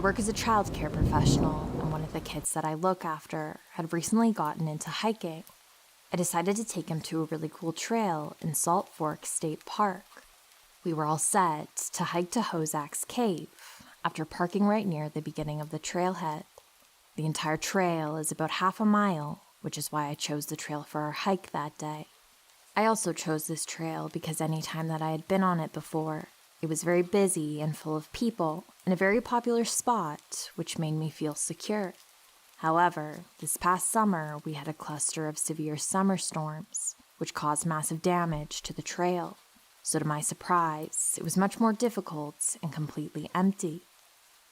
work as a childcare professional, and one of the kids that I look after had recently gotten into hiking. I decided to take him to a really cool trail in Salt Fork State Park. We were all set to hike to Hozak's Cave after parking right near the beginning of the trailhead. The entire trail is about half a mile, which is why I chose the trail for our hike that day. I also chose this trail because any time that I had been on it before, it was very busy and full of people in a very popular spot, which made me feel secure. However, this past summer, we had a cluster of severe summer storms, which caused massive damage to the trail. So to my surprise, it was much more difficult and completely empty.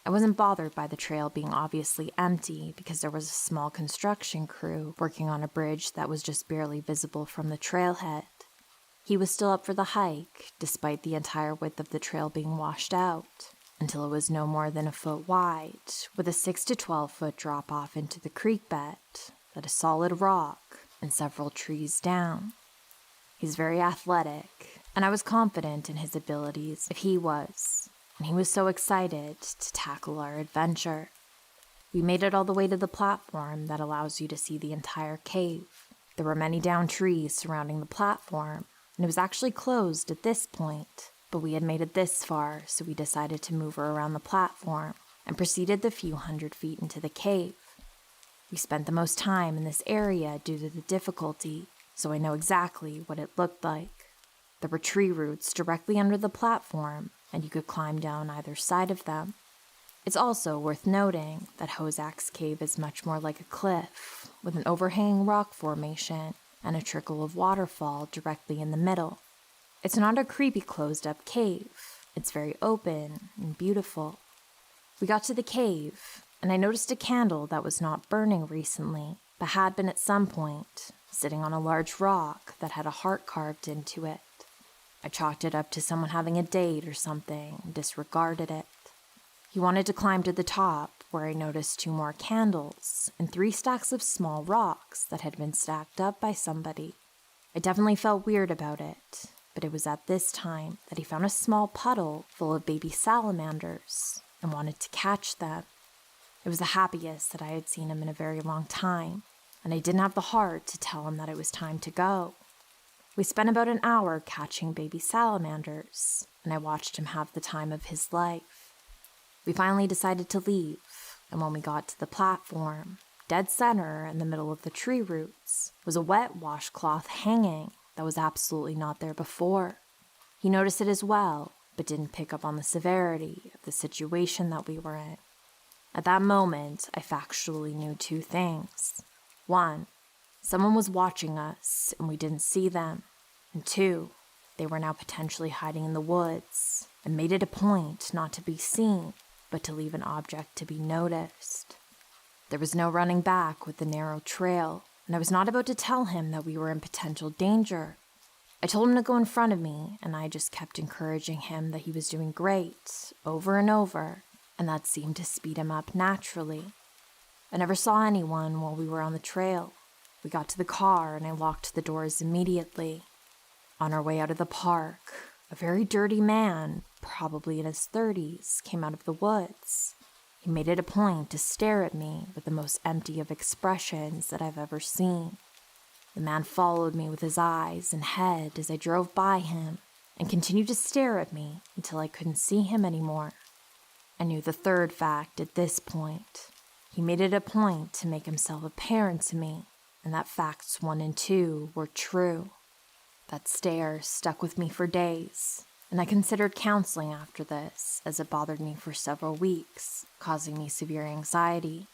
I wasn't bothered by the trail being obviously empty because there was a small construction crew working on a bridge that was just barely visible from the trailhead. He was still up for the hike, despite the entire width of the trail being washed out, until it was no more than a foot wide, with a 6 to 12 foot drop off into the creek bed, that a solid rock, and several trees down. He's very athletic, and I was confident in his abilities if he was, and he was so excited to tackle our adventure. We made it all the way to the platform that allows you to see the entire cave. There were many downed trees surrounding the platform, and it was actually closed at this point, but we had made it this far, so we decided to move her around the platform and proceeded the few hundred feet into the cave. We spent the most time in this area due to the difficulty, so I know exactly what it looked like. There were tree roots directly under the platform, and you could climb down either side of them. It's also worth noting that Hozak's Cave is much more like a cliff, with an overhanging rock formation and a trickle of waterfall directly in the middle. It's not a creepy closed-up cave. It's very open and beautiful. We got to the cave, and I noticed a candle that was not burning recently, but had been at some point, sitting on a large rock that had a heart carved into it. I chalked it up to someone having a date or something and disregarded it. He wanted to climb to the top, where I noticed 2 more candles and 3 stacks of small rocks that had been stacked up by somebody. I definitely felt weird about it, but it was at this time that he found a small puddle full of baby salamanders and wanted to catch them. It was the happiest that I had seen him in a very long time, and I didn't have the heart to tell him that it was time to go. We spent about an hour catching baby salamanders, and I watched him have the time of his life. We finally decided to leave, and when we got to the platform, dead center in the middle of the tree roots was a wet washcloth hanging that was absolutely not there before. He noticed it as well, but didn't pick up on the severity of the situation that we were in. At that moment, I factually knew 2 things. 1, someone was watching us and we didn't see them. And 2, they were now potentially hiding in the woods and made it a point not to be seen, but to leave an object to be noticed. There was no running back with the narrow trail, and I was not about to tell him that we were in potential danger. I told him to go in front of me, and I just kept encouraging him that he was doing great, over and over, and that seemed to speed him up naturally. I never saw anyone while we were on the trail. We got to the car, and I locked the doors immediately. On our way out of the park, a very dirty man, probably in his 30s, came out of the woods. He made it a point to stare at me with the most empty of expressions that I've ever seen. The man followed me with his eyes and head as I drove by him and continued to stare at me until I couldn't see him anymore. I knew the third fact at this point. He made it a point to make himself apparent to me, and that facts 1 and 2 were true. That stare stuck with me for days, and I considered counseling after this, as it bothered me for several weeks, causing me severe anxiety.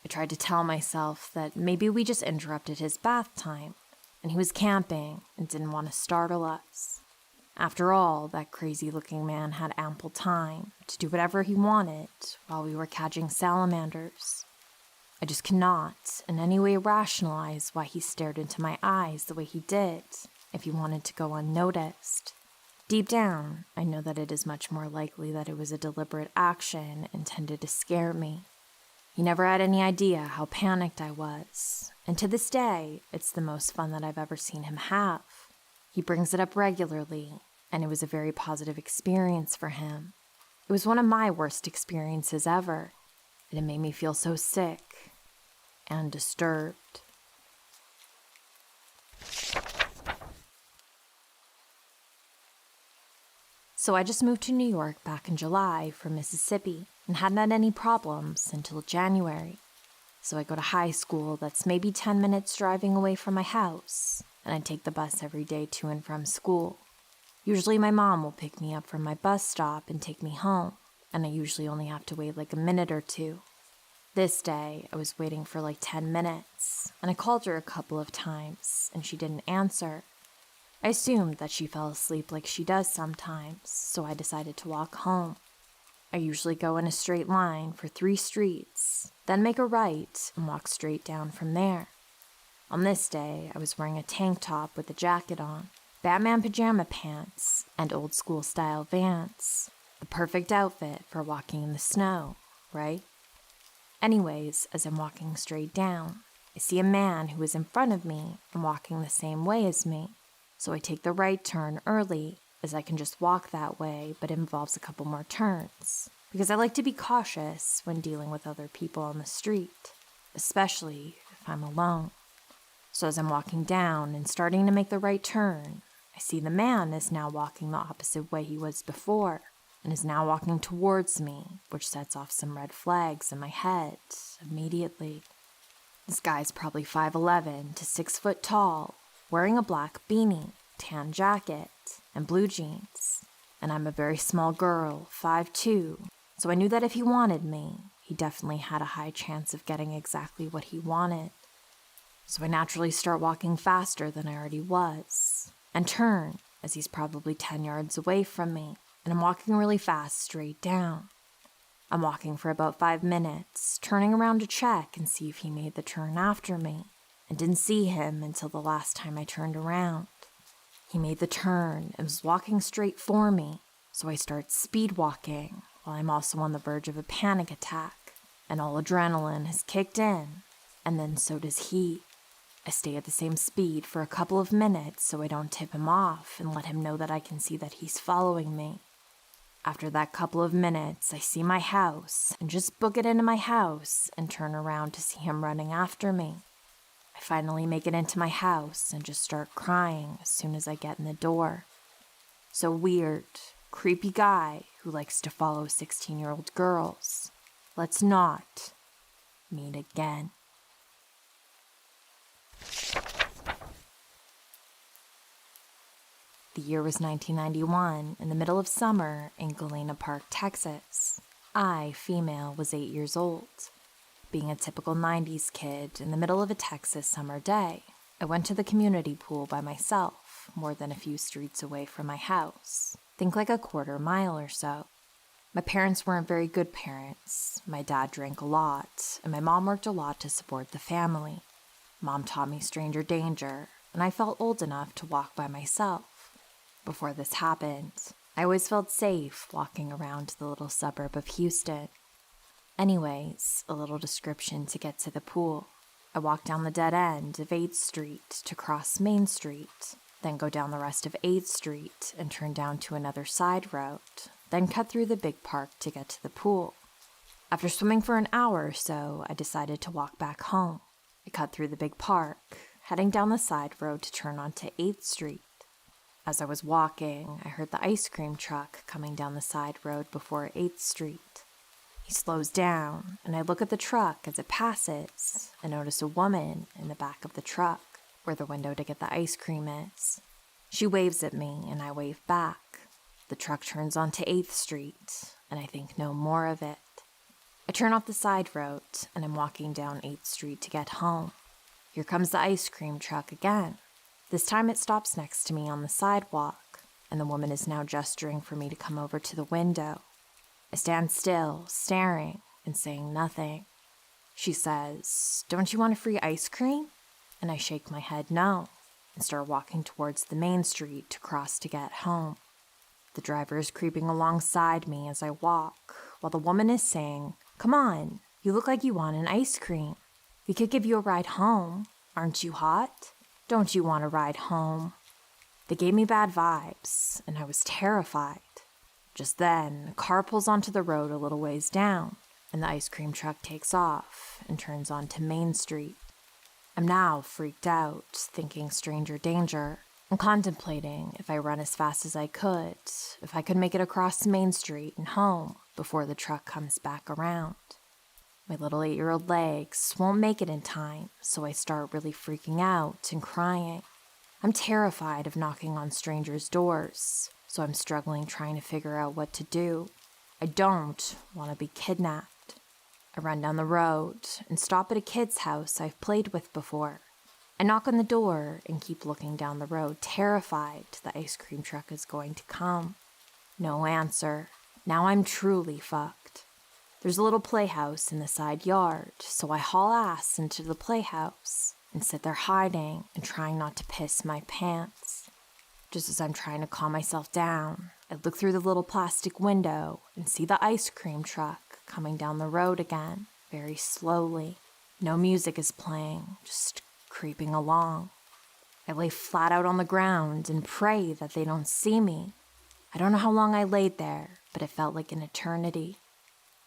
I tried to tell myself that maybe we just interrupted his bath time, and he was camping and didn't want to startle us. After all, that crazy-looking man had ample time to do whatever he wanted while we were catching salamanders. I just cannot in any way rationalize why he stared into my eyes the way he did if he wanted to go unnoticed. Deep down, I know that it is much more likely that it was a deliberate action intended to scare me. He never had any idea how panicked I was, and to this day, it's the most fun that I've ever seen him have. He brings it up regularly, and it was a very positive experience for him. It was one of my worst experiences ever, and it made me feel so sick and disturbed. So I just moved to New York back in July from Mississippi and hadn't had any problems until January. So I go to high school that's maybe 10 minutes driving away from my house, and I take the bus every day to and from school. Usually my mom will pick me up from my bus stop and take me home, and I usually only have to wait like a minute or two. This day, I was waiting for like 10 minutes, and I called her a couple of times, and she didn't answer. I assumed that she fell asleep like she does sometimes, so I decided to walk home. I usually go in a straight line for 3 streets, then make a right and walk straight down from there. On this day, I was wearing a tank top with a jacket on, Batman pajama pants, and old school style Vans. The perfect outfit for walking in the snow, right? Anyways, as I'm walking straight down, I see a man who is in front of me and walking the same way as me. So I take the right turn early, as I can just walk that way, but it involves a couple more turns, because I like to be cautious when dealing with other people on the street, especially if I'm alone. So as I'm walking down and starting to make the right turn, I see the man is now walking the opposite way he was before, and is now walking towards me, which sets off some red flags in my head immediately. This guy's probably 5'11" to 6 foot tall, wearing a black beanie, tan jacket, and blue jeans. And I'm a very small girl, 5'2", so I knew that if he wanted me, he definitely had a high chance of getting exactly what he wanted. So I naturally start walking faster than I already was, and turn as he's probably 10 yards away from me, and I'm walking really fast straight down. I'm walking for about 5 minutes, turning around to check and see if he made the turn after me, and didn't see him until the last time I turned around. He made the turn and was walking straight for me, so I start speed walking while I'm also on the verge of a panic attack, and all adrenaline has kicked in, and then so does he. I stay at the same speed for a couple of minutes so I don't tip him off and let him know that I can see that he's following me. After that couple of minutes, I see my house and just book it into my house and turn around to see him running after me. I finally make it into my house and just start crying as soon as I get in the door. So weird, creepy guy who likes to follow 16-year-old girls. Let's not meet again. The year was 1991, in the middle of summer in Galena Park, Texas. I, female, was 8 years old. Being a typical 90s kid in the middle of a Texas summer day, I went to the community pool by myself, more than a few streets away from my house. Think like a quarter mile or so. My parents weren't very good parents. My dad drank a lot, and my mom worked a lot to support the family. Mom taught me stranger danger, and I felt old enough to walk by myself. Before this happened, I always felt safe walking around the little suburb of Houston. Anyways, a little description to get to the pool. I walk down the dead end of 8th Street to cross Main Street, then go down the rest of 8th Street and turn down to another side road, then cut through the big park to get to the pool. After swimming for an hour or so, I decided to walk back home. I cut through the big park, heading down the side road to turn onto 8th Street. As I was walking, I heard the ice cream truck coming down the side road before 8th Street. He slows down, and I look at the truck as it passes and notice a woman in the back of the truck, where the window to get the ice cream is. She waves at me, and I wave back. The truck turns onto 8th Street, and I think no more of it. I turn off the side road, and I'm walking down 8th Street to get home. Here comes the ice cream truck again. This time it stops next to me on the sidewalk, and the woman is now gesturing for me to come over to the window. I stand still, staring, and saying nothing. She says, "Don't you want a free ice cream?" And I shake my head no, and start walking towards the main street to cross to get home. The driver is creeping alongside me as I walk, while the woman is saying, "Come on, you look like you want an ice cream. We could give you a ride home. Aren't you hot? Don't you want a ride home?" They gave me bad vibes, and I was terrified. Just then, a car pulls onto the road a little ways down, and the ice cream truck takes off and turns onto Main Street. I'm now freaked out, thinking stranger danger, and contemplating if I run as fast as I could, if I could make it across Main Street and home before the truck comes back around. My little 8-year-old legs won't make it in time, so I start really freaking out and crying. I'm terrified of knocking on strangers' doors, so I'm struggling trying to figure out what to do. I don't want to be kidnapped. I run down the road and stop at a kid's house I've played with before. I knock on the door and keep looking down the road, terrified the ice cream truck is going to come. No answer. Now I'm truly fucked. There's a little playhouse in the side yard, so I haul ass into the playhouse and sit there hiding and trying not to piss my pants. Just as I'm trying to calm myself down, I look through the little plastic window and see the ice cream truck coming down the road again, very slowly. No music is playing, just creeping along. I lay flat out on the ground and pray that they don't see me. I don't know how long I laid there, but it felt like an eternity.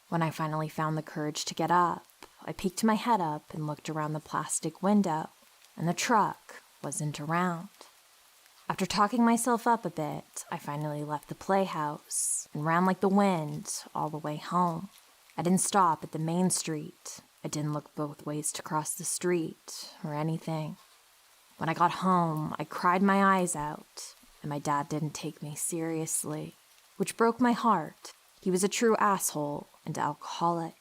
When I finally found the courage to get up, I peeked my head up and looked around the plastic window, and the truck wasn't around. After talking myself up a bit, I finally left the playhouse and ran like the wind all the way home. I didn't stop at the main street. I didn't look both ways to cross the street or anything. When I got home, I cried my eyes out, and my dad didn't take me seriously, which broke my heart. He was a true asshole and alcoholic.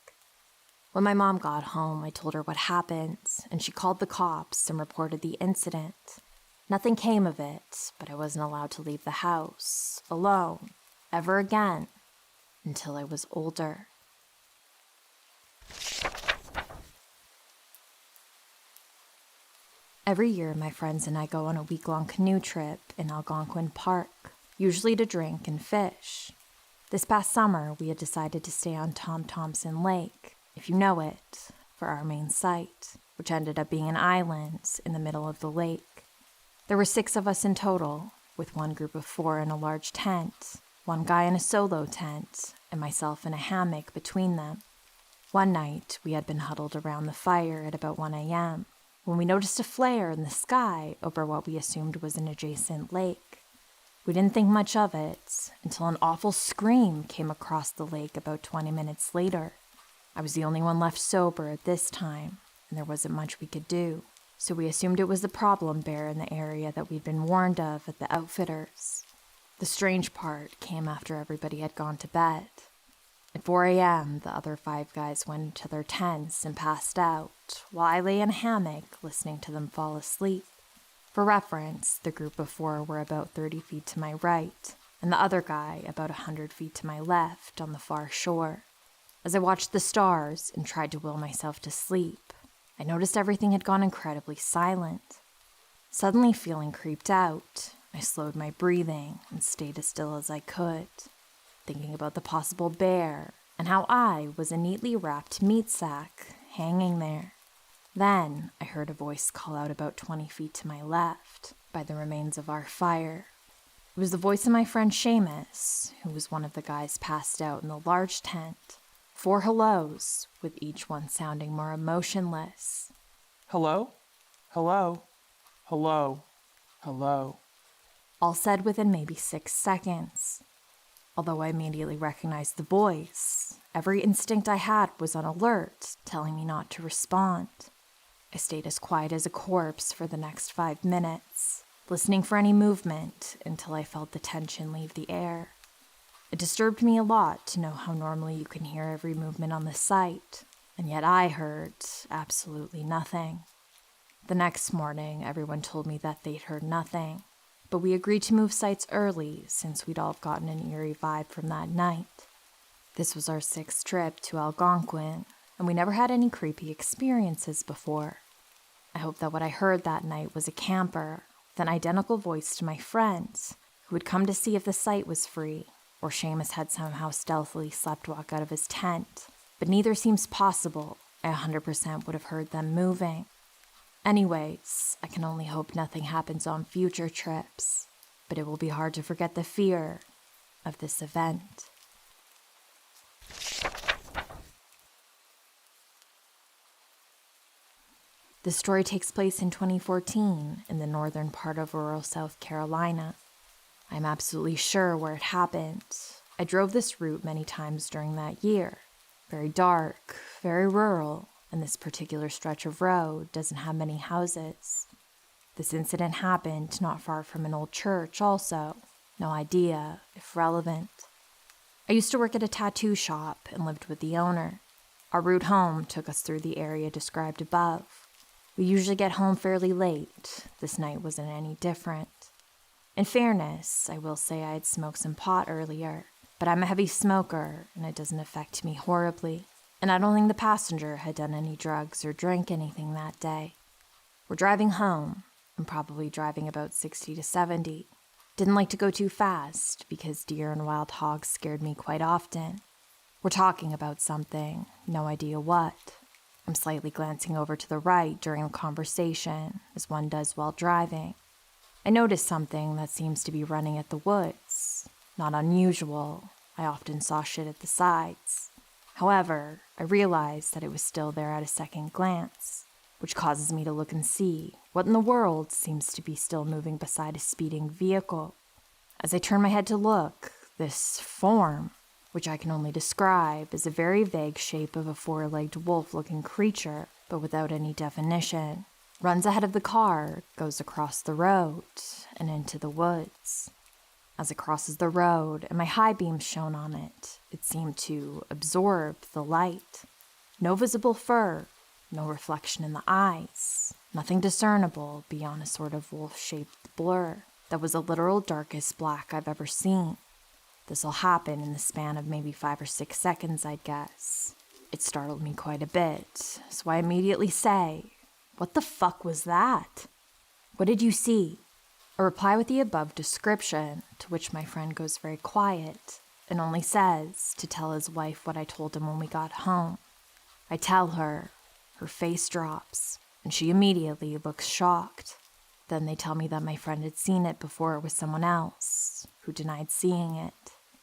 When my mom got home, I told her what happened, and she called the cops and reported the incident. Nothing came of it, but I wasn't allowed to leave the house alone ever again until I was older. Every year, my friends and I go on a week-long canoe trip in Algonquin Park, usually to drink and fish. This past summer, we had decided to stay on Tom Thompson Lake, if you know it, for our main site, which ended up being an island in the middle of the lake. There were 6 of us in total, with one group of 4 in a large tent, one guy in a solo tent, and myself in a hammock between them. One night, we had been huddled around the fire at about 1 a.m., when we noticed a flare in the sky over what we assumed was an adjacent lake. We didn't think much of it until an awful scream came across the lake about 20 minutes later. I was the only one left sober at this time, and there wasn't much we could do, so we assumed it was the problem bear in the area that we'd been warned of at the outfitters. The strange part came after everybody had gone to bed. At 4 a.m., the other 5 guys went into their tents and passed out, while I lay in a hammock listening to them fall asleep. For reference, the group of 4 were about 30 feet to my right, and the other guy about 100 feet to my left on the far shore. As I watched the stars and tried to will myself to sleep, I noticed everything had gone incredibly silent. Suddenly feeling creeped out, I slowed my breathing and stayed as still as I could, thinking about the possible bear and how I was a neatly wrapped meat sack hanging there. Then I heard a voice call out about 20 feet to my left by the remains of our fire. It was the voice of my friend Seamus, who was one of the guys passed out in the large tent. 4 hellos, with each one sounding more emotionless. Hello? Hello? Hello? Hello? All said within maybe 6 seconds. Although I immediately recognized the voice, every instinct I had was on alert, telling me not to respond. I stayed as quiet as a corpse for the next 5 minutes, listening for any movement until I felt the tension leave the air. It disturbed me a lot to know how normally you can hear every movement on the site, and yet I heard absolutely nothing. The next morning, everyone told me that they'd heard nothing, but we agreed to move sites early since we'd all gotten an eerie vibe from that night. This was our 6th trip to Algonquin, and we never had any creepy experiences before. I hope that what I heard that night was a camper with an identical voice to my friends who had come to see if the site was free, or Seamus had somehow stealthily sleptwalk out of his tent, but neither seems possible. I 100% would have heard them moving. Anyways, I can only hope nothing happens on future trips, but it will be hard to forget the fear of this event. The story takes place in 2014 in the northern part of rural South Carolina. I'm absolutely sure where it happened. I drove this route many times during that year. Very dark, very rural, and this particular stretch of road doesn't have many houses. This incident happened not far from an old church also. No idea if relevant. I used to work at a tattoo shop and lived with the owner. Our route home took us through the area described above. We usually get home fairly late. This night wasn't any different. In fairness, I will say I had smoked some pot earlier, but I'm a heavy smoker and it doesn't affect me horribly, and I don't think the passenger had done any drugs or drank anything that day. We're driving home. I'm probably driving about 60 to 70. Didn't like to go too fast because deer and wild hogs scared me quite often. We're talking about something, no idea what. I'm slightly glancing over to the right during the conversation, as one does while driving. I notice something that seems to be running at the woods. Not unusual. I often saw shit at the sides. However, I realized that it was still there at a second glance, which causes me to look and see what in the world seems to be still moving beside a speeding vehicle. As I turn my head to look, this form, which I can only describe as a very vague shape of a four-legged wolf-looking creature, but without any definition, runs ahead of the car, goes across the road, and into the woods. As it crosses the road and my high beam shone on it, it seemed to absorb the light. No visible fur, no reflection in the eyes, nothing discernible beyond a sort of wolf-shaped blur that was the literal darkest black I've ever seen. This all happened in the span of maybe 5 or 6 seconds, I'd guess. It startled me quite a bit, so I immediately say, "What the fuck was that?" "What did you see?" I reply with the above description, to which my friend goes very quiet and only says to tell his wife what I told him when we got home. I tell her, her face drops, and she immediately looks shocked. Then they tell me that my friend had seen it before with someone else, who denied seeing it.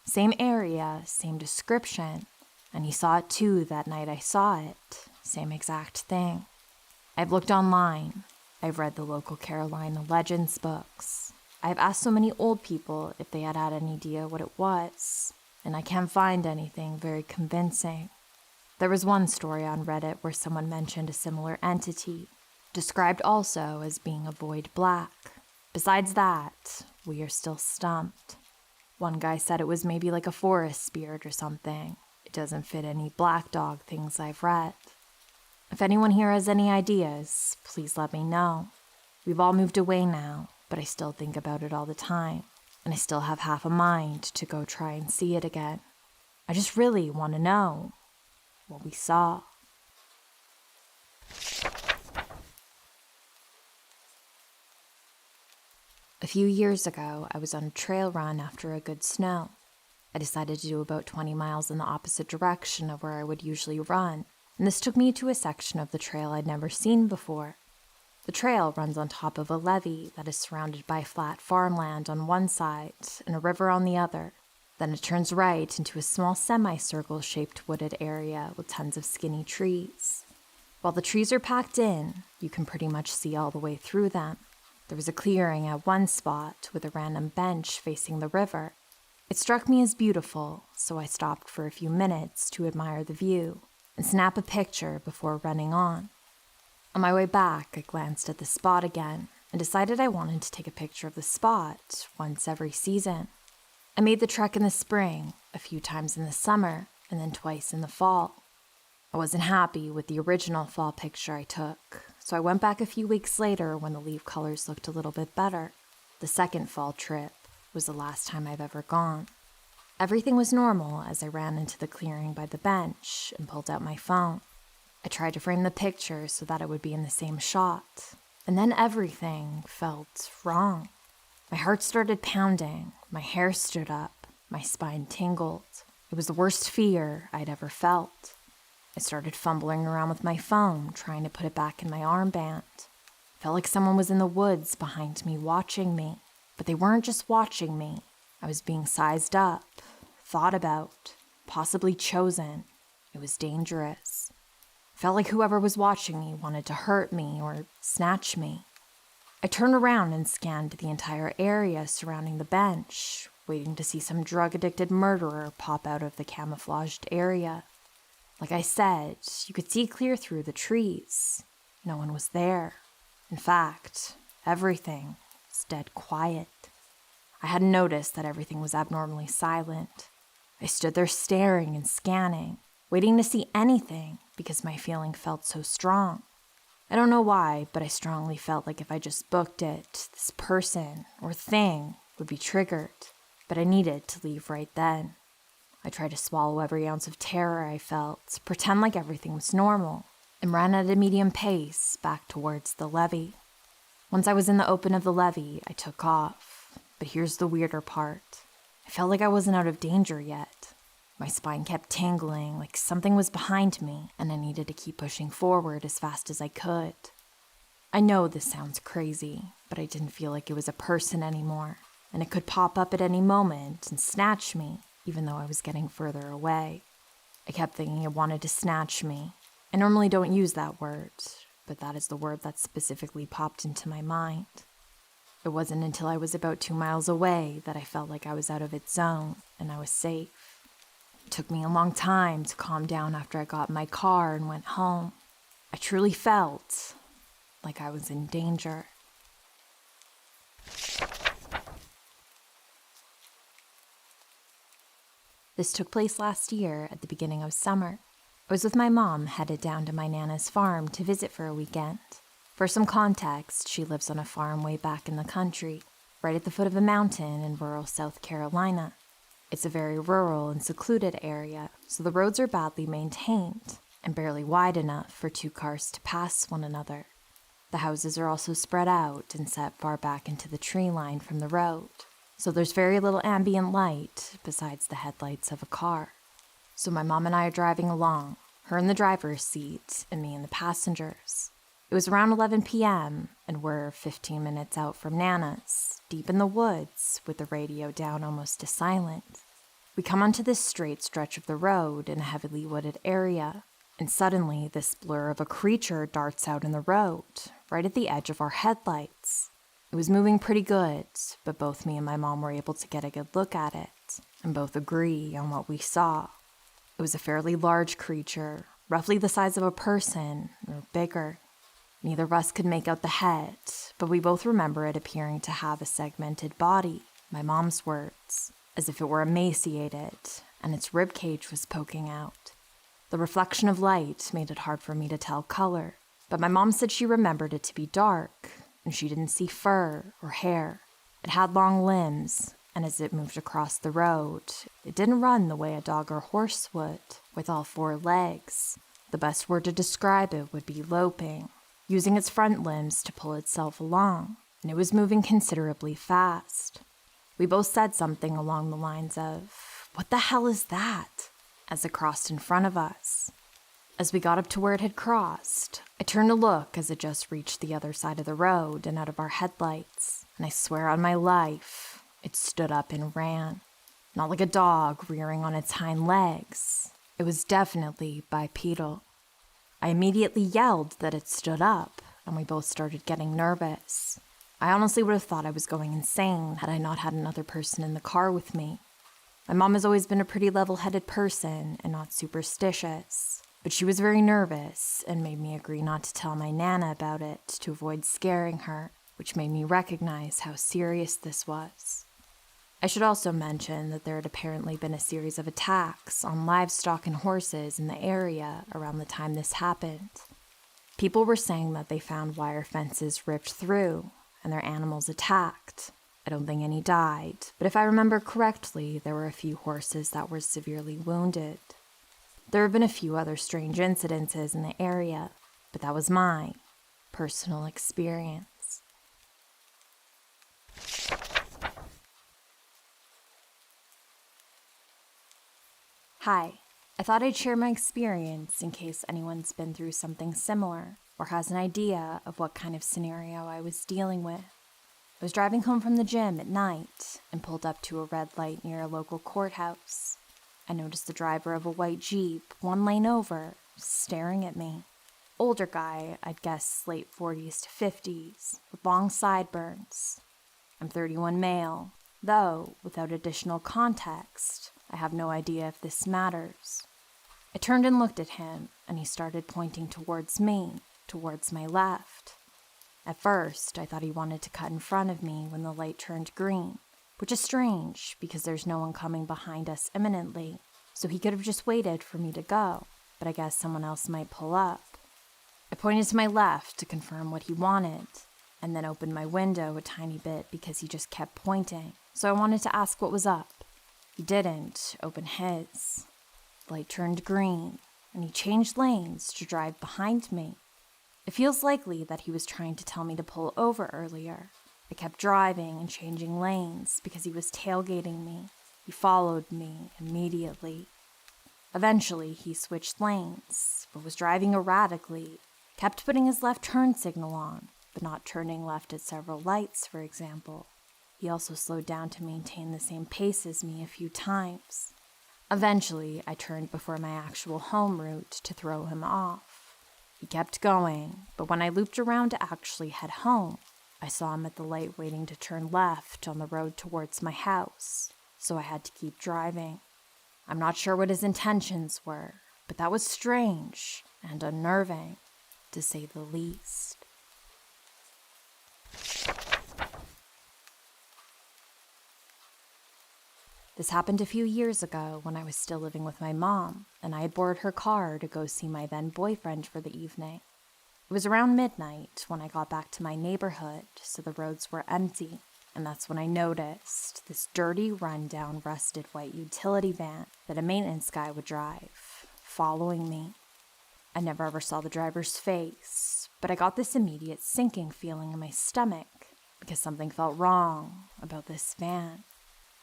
Same area, same description, and he saw it too that night I saw it. Same exact thing. I've looked online. I've read the local Carolina Legends books. I've asked so many old people if they had any idea what it was, and I can't find anything very convincing. There was one story on Reddit where someone mentioned a similar entity, described also as being a void black. Besides that, we are still stumped. One guy said it was maybe like a forest spirit or something. It doesn't fit any black dog things I've read. If anyone here has any ideas, please let me know. We've all moved away now, but I still think about it all the time, and I still have half a mind to go try and see it again. I just really want to know what we saw. A few years ago, I was on a trail run after a good snow. I decided to do about 20 miles in the opposite direction of where I would usually run, and this took me to a section of the trail I'd never seen before. The trail runs on top of a levee that is surrounded by flat farmland on one side and a river on the other. Then it turns right into a small semicircle-shaped wooded area with tons of skinny trees. While the trees are packed in, you can pretty much see all the way through them. There was a clearing at one spot with a random bench facing the river. It struck me as beautiful, so I stopped for a few minutes to admire the view and snap a picture before running on. On my way back, I glanced at the spot again and decided I wanted to take a picture of the spot once every season. I made the trek in the spring, a few times in the summer, and then twice in the fall. I wasn't happy with the original fall picture I took, so I went back a few weeks later when the leaf colors looked a little bit better. The second fall trip was the last time I've ever gone. Everything was normal as I ran into the clearing by the bench and pulled out my phone. I tried to frame the picture so that it would be in the same shot, and then everything felt wrong. My heart started pounding, my hair stood up, my spine tingled. It was the worst fear I'd ever felt. I started fumbling around with my phone, trying to put it back in my armband. Felt like someone was in the woods behind me watching me, but they weren't just watching me. I was being sized up, thought about, possibly chosen. It was dangerous. I felt like whoever was watching me wanted to hurt me or snatch me. I turned around and scanned the entire area surrounding the bench, waiting to see some drug-addicted murderer pop out of the camouflaged area. Like I said, you could see clear through the trees. No one was there. In fact, everything was dead quiet. I hadn't noticed that everything was abnormally silent. I stood there staring and scanning, waiting to see anything because my feeling felt so strong. I don't know why, but I strongly felt like if I just booked it, this person or thing would be triggered, but I needed to leave right then. I tried to swallow every ounce of terror I felt, pretend like everything was normal, and ran at a medium pace back towards the levee. Once I was in the open of the levee, I took off. But here's the weirder part. I felt like I wasn't out of danger yet. My spine kept tingling, like something was behind me, and I needed to keep pushing forward as fast as I could. I know this sounds crazy, but I didn't feel like it was a person anymore, and it could pop up at any moment and snatch me, even though I was getting further away. I kept thinking it wanted to snatch me. I normally don't use that word, but that is the word that specifically popped into my mind. It wasn't until I was about 2 miles away that I felt like I was out of its zone and I was safe. It took me a long time to calm down after I got in my car and went home. I truly felt like I was in danger. This took place last year at the beginning of summer. I was with my mom, headed down to my Nana's farm to visit for a weekend. For some context, she lives on a farm way back in the country, right at the foot of a mountain in rural South Carolina. It's a very rural and secluded area, so the roads are badly maintained and barely wide enough for 2 cars to pass one another. The houses are also spread out and set far back into the tree line from the road, so there's very little ambient light besides the headlights of a car. So my mom and I are driving along, her in the driver's seat and me in the passengers. It was around 11 p.m., and we're 15 minutes out from Nana's, deep in the woods, with the radio down almost to silent. We come onto this straight stretch of the road in a heavily wooded area, and suddenly this blur of a creature darts out in the road, right at the edge of our headlights. It was moving pretty good, but both me and my mom were able to get a good look at it, and both agree on what we saw. It was a fairly large creature, roughly the size of a person, or bigger. Neither of us could make out the head, but we both remember it appearing to have a segmented body, my mom's words, as if it were emaciated, and its ribcage was poking out. The reflection of light made it hard for me to tell color, but my mom said she remembered it to be dark, and she didn't see fur or hair. It had long limbs, and as it moved across the road, it didn't run the way a dog or horse would, with all 4 legs. The best word to describe it would be loping, using its front limbs to pull itself along, and it was moving considerably fast. We both said something along the lines of, "What the hell is that?" as it crossed in front of us. As we got up to where it had crossed, I turned to look as it just reached the other side of the road and out of our headlights, and I swear on my life, it stood up and ran. Not like a dog rearing on its hind legs. It was definitely bipedal. I immediately yelled that it stood up, and we both started getting nervous. I honestly would have thought I was going insane had I not had another person in the car with me. My mom has always been a pretty level-headed person and not superstitious, but she was very nervous and made me agree not to tell my Nana about it to avoid scaring her, which made me recognize how serious this was. I should also mention that there had apparently been a series of attacks on livestock and horses in the area around the time this happened. People were saying that they found wire fences ripped through and their animals attacked. I don't think any died, but if I remember correctly, there were a few horses that were severely wounded. There have been a few other strange incidences in the area, but that was my personal experience. Hi, I thought I'd share my experience in case anyone's been through something similar or has an idea of what kind of scenario I was dealing with. I was driving home from the gym at night and pulled up to a red light near a local courthouse. I noticed the driver of a white Jeep, one lane over, staring at me. Older guy, I'd guess late 40s to 50s, with long sideburns. I'm 31 male, though, without additional context, I have no idea if this matters. I turned and looked at him, and he started pointing towards me, towards my left. At first, I thought he wanted to cut in front of me when the light turned green, which is strange because there's no one coming behind us imminently, so he could have just waited for me to go, but I guess someone else might pull up. I pointed to my left to confirm what he wanted, and then opened my window a tiny bit because he just kept pointing, so I wanted to ask what was up. He didn't open his. The light turned green, and he changed lanes to drive behind me. It feels likely that he was trying to tell me to pull over earlier. I kept driving and changing lanes because he was tailgating me. He followed me immediately. Eventually, he switched lanes, but was driving erratically, kept putting his left turn signal on, but not turning left at several lights, for example. He also slowed down to maintain the same pace as me a few times. Eventually, I turned before my actual home route to throw him off. He kept going, but when I looped around to actually head home, I saw him at the light waiting to turn left on the road towards my house, so I had to keep driving. I'm not sure what his intentions were, but that was strange and unnerving, to say the least. This happened a few years ago when I was still living with my mom, and I had borrowed her car to go see my then-boyfriend for the evening. It was around midnight when I got back to my neighborhood, so the roads were empty, and that's when I noticed this dirty, run-down, rusted white utility van that a maintenance guy would drive, following me. I never ever saw the driver's face, but I got this immediate sinking feeling in my stomach because something felt wrong about this van.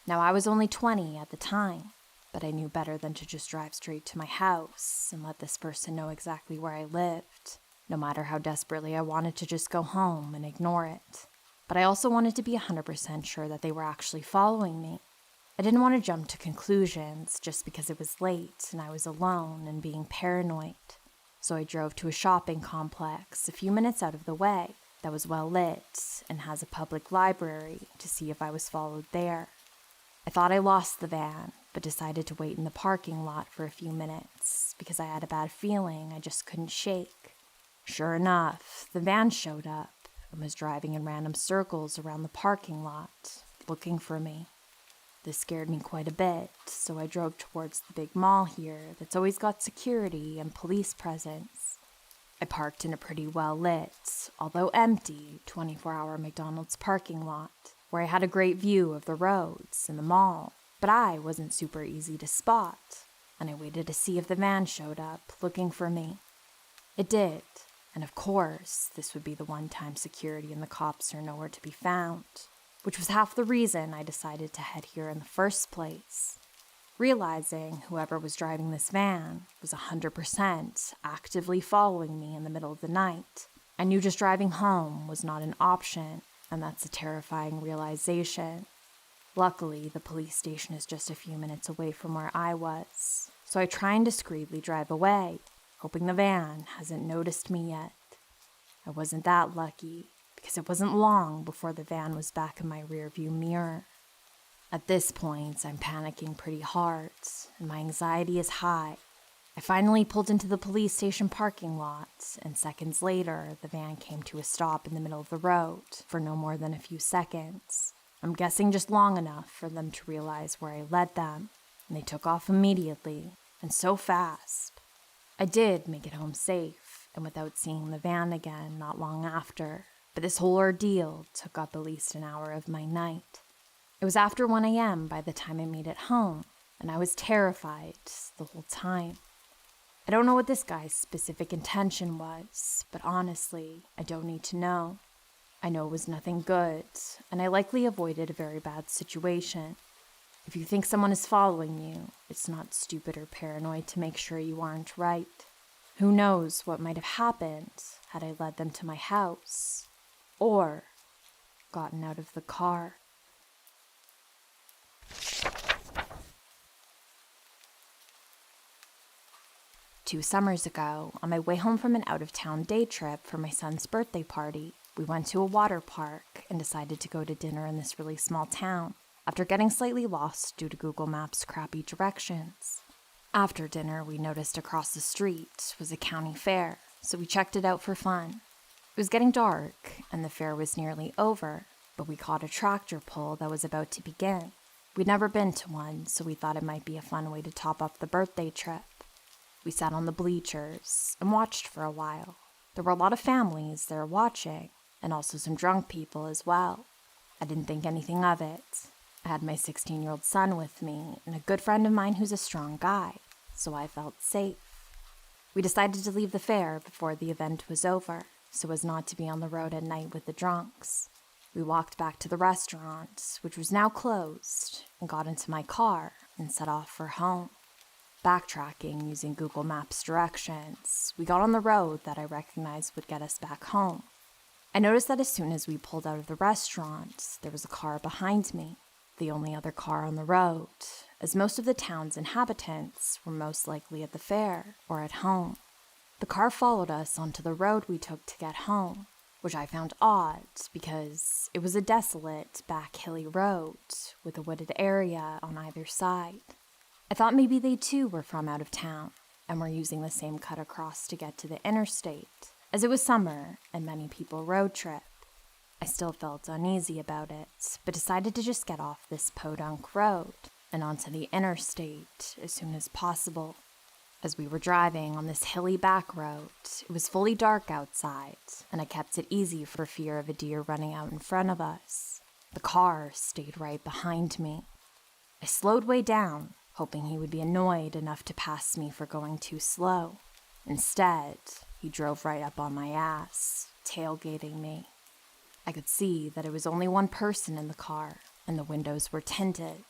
Now, I was only 20 at the time, but I knew better than to just drive straight to my house and let this person know exactly where I lived, no matter how desperately I wanted to just go home and ignore it. But I also wanted to be 100% sure that they were actually following me. I didn't want to jump to conclusions just because it was late and I was alone and being paranoid. So I drove to a shopping complex a few minutes out of the way that was well lit and has a public library to see if I was followed there. I thought I lost the van, but decided to wait in the parking lot for a few minutes because I had a bad feeling I just couldn't shake. Sure enough, the van showed up and was driving in random circles around the parking lot, looking for me. This scared me quite a bit, so I drove towards the big mall here that's always got security and police presence. I parked in a pretty well-lit, although empty, 24-hour McDonald's parking lot, where I had a great view of the roads and the mall, but I wasn't super easy to spot, and I waited to see if the van showed up, looking for me. It did, and of course, this would be the one time security and the cops are nowhere to be found, which was half the reason I decided to head here in the first place. Realizing whoever was driving this van was 100% actively following me in the middle of the night, I knew just driving home was not an option, and that's a terrifying realization. Luckily, the police station is just a few minutes away from where I was, so I try and discreetly drive away, hoping the van hasn't noticed me yet. I wasn't that lucky, because it wasn't long before the van was back in my rearview mirror. At this point, I'm panicking pretty hard, and my anxiety is high. I finally pulled into the police station parking lot, and seconds later, the van came to a stop in the middle of the road for no more than a few seconds. I'm guessing just long enough for them to realize where I led them, and they took off immediately, and so fast. I did make it home safe, and without seeing the van again not long after, but this whole ordeal took up at least an hour of my night. It was after 1 a.m. by the time I made it home, and I was terrified the whole time. I don't know what this guy's specific intention was, but honestly, I don't need to know. I know it was nothing good, and I likely avoided a very bad situation. If you think someone is following you, it's not stupid or paranoid to make sure you aren't right. Who knows what might have happened had I led them to my house? Or gotten out of the car. Two summers ago, on my way home from an out-of-town day trip for my son's birthday party, we went to a water park and decided to go to dinner in this really small town, after getting slightly lost due to Google Maps' crappy directions. After dinner, we noticed across the street was a county fair, so we checked it out for fun. It was getting dark, and the fair was nearly over, but we caught a tractor pull that was about to begin. We'd never been to one, so we thought it might be a fun way to top up the birthday trip. We sat on the bleachers and watched for a while. There were a lot of families there watching, and also some drunk people as well. I didn't think anything of it. I had my 16-year-old son with me and a good friend of mine who's a strong guy, so I felt safe. We decided to leave the fair before the event was over, so as not to be on the road at night with the drunks. We walked back to the restaurant, which was now closed, and got into my car and set off for home. Backtracking using Google Maps directions, we got on the road that I recognized would get us back home. I noticed that as soon as we pulled out of the restaurant, there was a car behind me, the only other car on the road, as most of the town's inhabitants were most likely at the fair or at home. The car followed us onto the road we took to get home, which I found odd because it was a desolate, back hilly road with a wooded area on either side. I thought maybe they too were from out of town and were using the same cut across to get to the interstate, as it was summer and many people road trip. I still felt uneasy about it, but decided to just get off this podunk road and onto the interstate as soon as possible. As we were driving on this hilly back road, it was fully dark outside, and I kept it easy for fear of a deer running out in front of us. The car stayed right behind me. I slowed way down, hoping he would be annoyed enough to pass me for going too slow. Instead, he drove right up on my ass, tailgating me. I could see that it was only one person in the car, and the windows were tinted.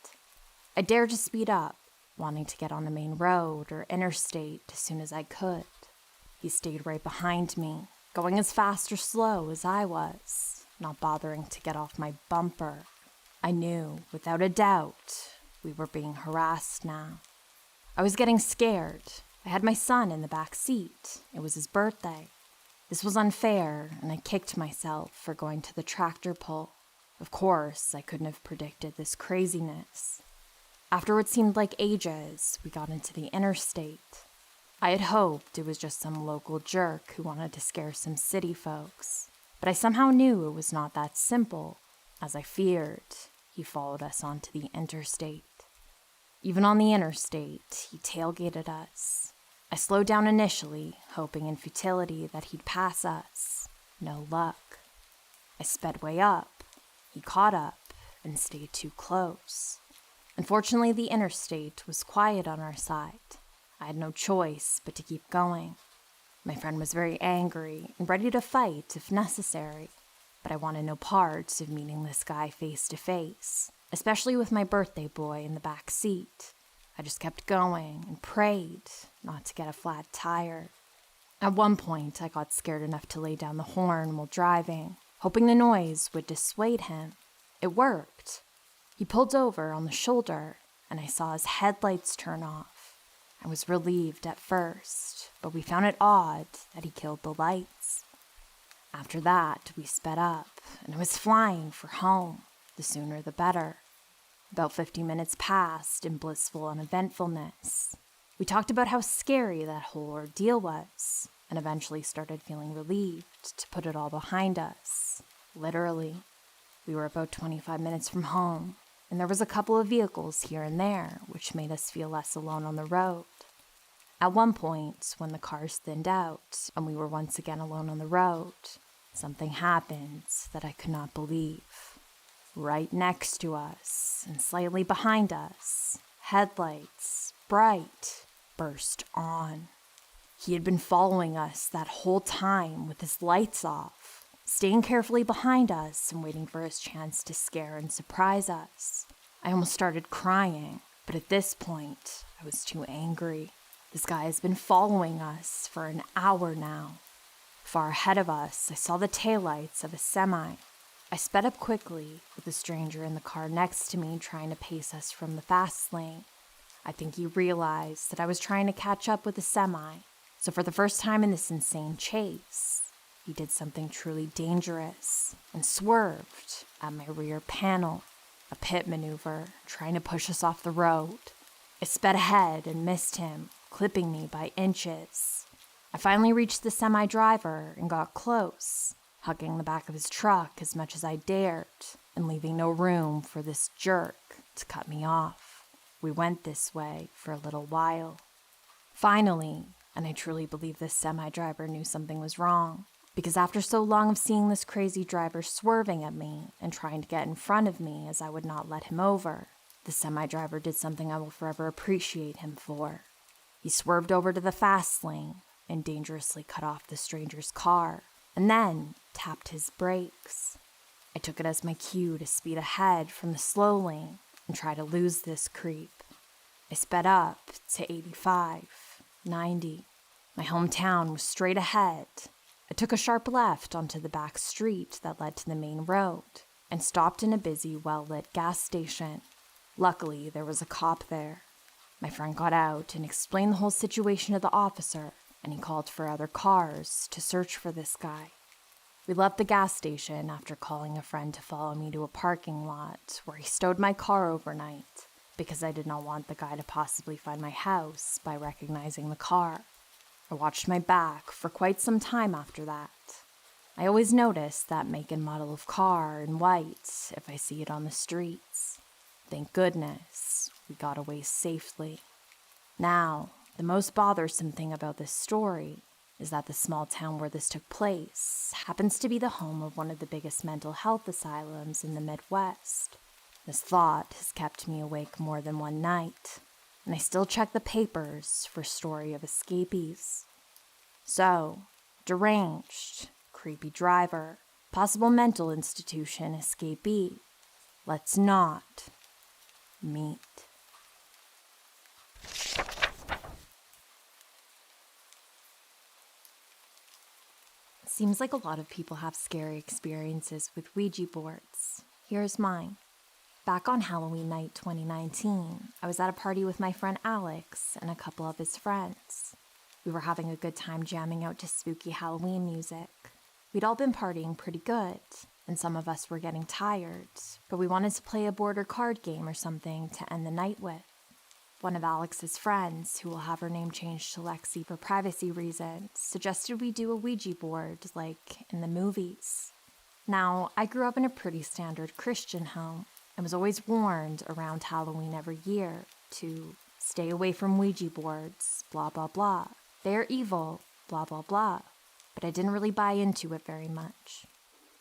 I dared to speed up, wanting to get on the main road or interstate as soon as I could. He stayed right behind me, going as fast or slow as I was, not bothering to get off my bumper. I knew, without a doubt, we were being harassed now. I was getting scared. I had my son in the back seat. It was his birthday. This was unfair, and I kicked myself for going to the tractor pull. Of course, I couldn't have predicted this craziness. After what seemed like ages, we got into the interstate. I had hoped it was just some local jerk who wanted to scare some city folks, but I somehow knew it was not that simple. As I feared, he followed us onto the interstate. Even on the interstate, he tailgated us. I slowed down initially, hoping in futility that he'd pass us. No luck. I sped way up. He caught up and stayed too close. Unfortunately, the interstate was quiet on our side. I had no choice but to keep going. My friend was very angry and ready to fight if necessary, but I wanted no part of meeting this guy face to face, especially with my birthday boy in the back seat. I just kept going and prayed not to get a flat tire. At one point, I got scared enough to lay down the horn while driving, hoping the noise would dissuade him. It worked. He pulled over on the shoulder, and I saw his headlights turn off. I was relieved at first, but we found it odd that he killed the lights. After that, we sped up, and I was flying for home. The sooner the better. About 50 minutes passed in blissful uneventfulness. We talked about how scary that whole ordeal was, and eventually started feeling relieved to put it all behind us. Literally. We were about 25 minutes from home, and there was a couple of vehicles here and there, which made us feel less alone on the road. At one point, when the cars thinned out, and we were once again alone on the road, something happened that I could not believe. Right next to us, and slightly behind us, headlights, bright, burst on. He had been following us that whole time with his lights off, staying carefully behind us and waiting for his chance to scare and surprise us. I almost started crying, but at this point, I was too angry. This guy has been following us for an hour now. Far ahead of us, I saw the taillights of a semi. I sped up quickly, with the stranger in the car next to me trying to pace us from the fast lane. I think he realized that I was trying to catch up with the semi, so for the first time in this insane chase, he did something truly dangerous and swerved at my rear panel, a pit maneuver, trying to push us off the road. I sped ahead and missed him, clipping me by inches. I finally reached the semi-driver and got close, hugging the back of his truck as much as I dared and leaving no room for this jerk to cut me off. We went this way for a little while. Finally, and I truly believe this semi-driver knew something was wrong, because after so long of seeing this crazy driver swerving at me and trying to get in front of me as I would not let him over, the semi-driver did something I will forever appreciate him for. He swerved over to the fast lane and dangerously cut off the stranger's car, and then tapped his brakes. I took it as my cue to speed ahead from the slow lane and try to lose this creep. I sped up to 85, 90. My hometown was straight ahead. I took a sharp left onto the back street that led to the main road and stopped in a busy, well-lit gas station. Luckily, there was a cop there. My friend got out and explained the whole situation to the officer, and he called for other cars to search for this guy. We left the gas station after calling a friend to follow me to a parking lot where he stowed my car overnight because I did not want the guy to possibly find my house by recognizing the car. I watched my back for quite some time after that. I always notice that make and model of car in white if I see it on the streets. Thank goodness we got away safely. Now, the most bothersome thing about this story is that the small town where this took place happens to be the home of one of the biggest mental health asylums in the Midwest. This thought has kept me awake more than one night, and I still check the papers for story of escapees. So, deranged, creepy driver, possible mental institution escapee, let's not meet. Seems like a lot of people have scary experiences with Ouija boards. Here's mine. Back on Halloween night 2019, I was at a party with my friend Alex and a couple of his friends. We were having a good time jamming out to spooky Halloween music. We'd all been partying pretty good, and some of us were getting tired, but we wanted to play a board or card game or something to end the night with. One of Alex's friends, who will have her name changed to Lexi for privacy reasons, suggested we do a Ouija board like in the movies. Now, I grew up in a pretty standard Christian home and was always warned around Halloween every year to stay away from Ouija boards, blah blah blah. They're evil, blah blah blah. But I didn't really buy into it very much.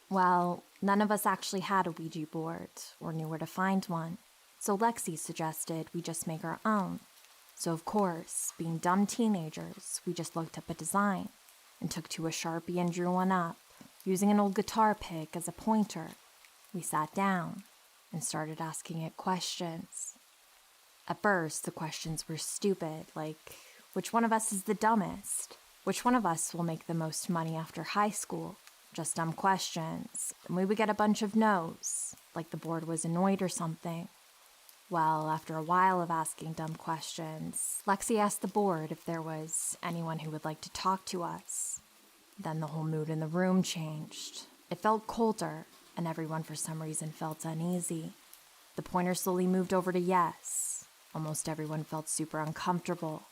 Well, none of us actually had a Ouija board or knew where to find one. So Lexi suggested we just make our own. So of course, being dumb teenagers, we just looked up a design and took to a Sharpie and drew one up, using an old guitar pick as a pointer. We sat down and started asking it questions. At first, the questions were stupid, like, which one of us is the dumbest? Which one of us will make the most money after high school? Just dumb questions, and we would get a bunch of no's, like the board was annoyed or something. Well, after a while of asking dumb questions, Lexi asked the board if there was anyone who would like to talk to us. Then the whole mood in the room changed. It felt colder, and everyone for some reason felt uneasy. The pointer slowly moved over to yes. Almost everyone felt super uncomfortable,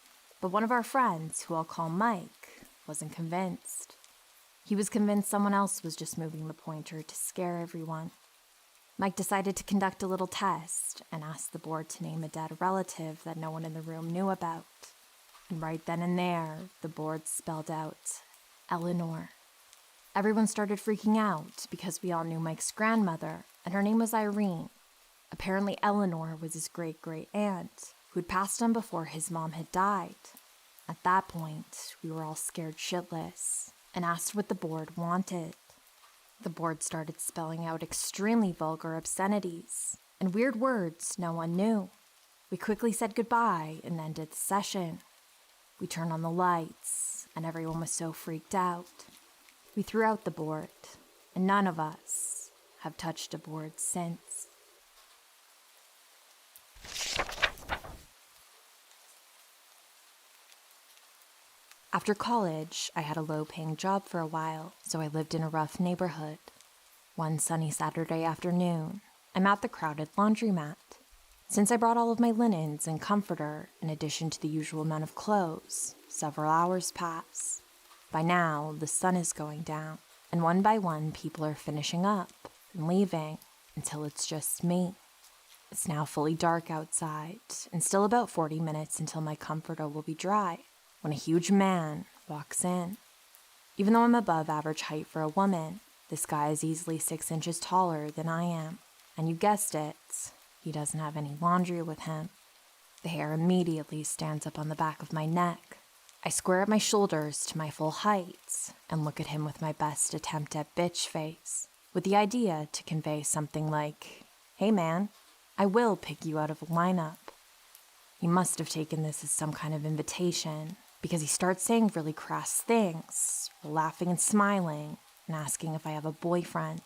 but one of our friends, who I'll call Mike, wasn't convinced. He was convinced someone else was just moving the pointer to scare everyone. Mike decided to conduct a little test and asked the board to name a dead relative that no one in the room knew about. And right then and there, the board spelled out Eleanor. Everyone started freaking out because we all knew Mike's grandmother, and her name was Irene. Apparently Eleanor was his great-great-aunt, who'd passed on before his mom had died. At that point, we were all scared shitless and asked what the board wanted. The board started spelling out extremely vulgar obscenities and weird words no one knew. We quickly said goodbye and ended the session. We turned on the lights, and everyone was so freaked out. We threw out the board, and none of us have have touched a board since. After college, I had a low-paying job for a while, so I lived in a rough neighborhood. One sunny Saturday afternoon, I'm at the crowded laundromat. Since I brought all of my linens and comforter, in addition to the usual amount of clothes, several hours pass. By now, the sun is going down, and one by one people are finishing up and leaving until it's just me. It's now fully dark outside, and still about 40 minutes until my comforter will be dry, when a huge man walks in. Even though I'm above average height for a woman, this guy is easily 6 inches taller than I am, and you guessed it, he doesn't have any laundry with him. The hair immediately stands up on the back of my neck. I square up my shoulders to my full height and look at him with my best attempt at bitch face, with the idea to convey something like, "Hey man, I will pick you out of a lineup." He must have taken this as some kind of invitation, because he starts saying really crass things, laughing and smiling, and asking if I have a boyfriend.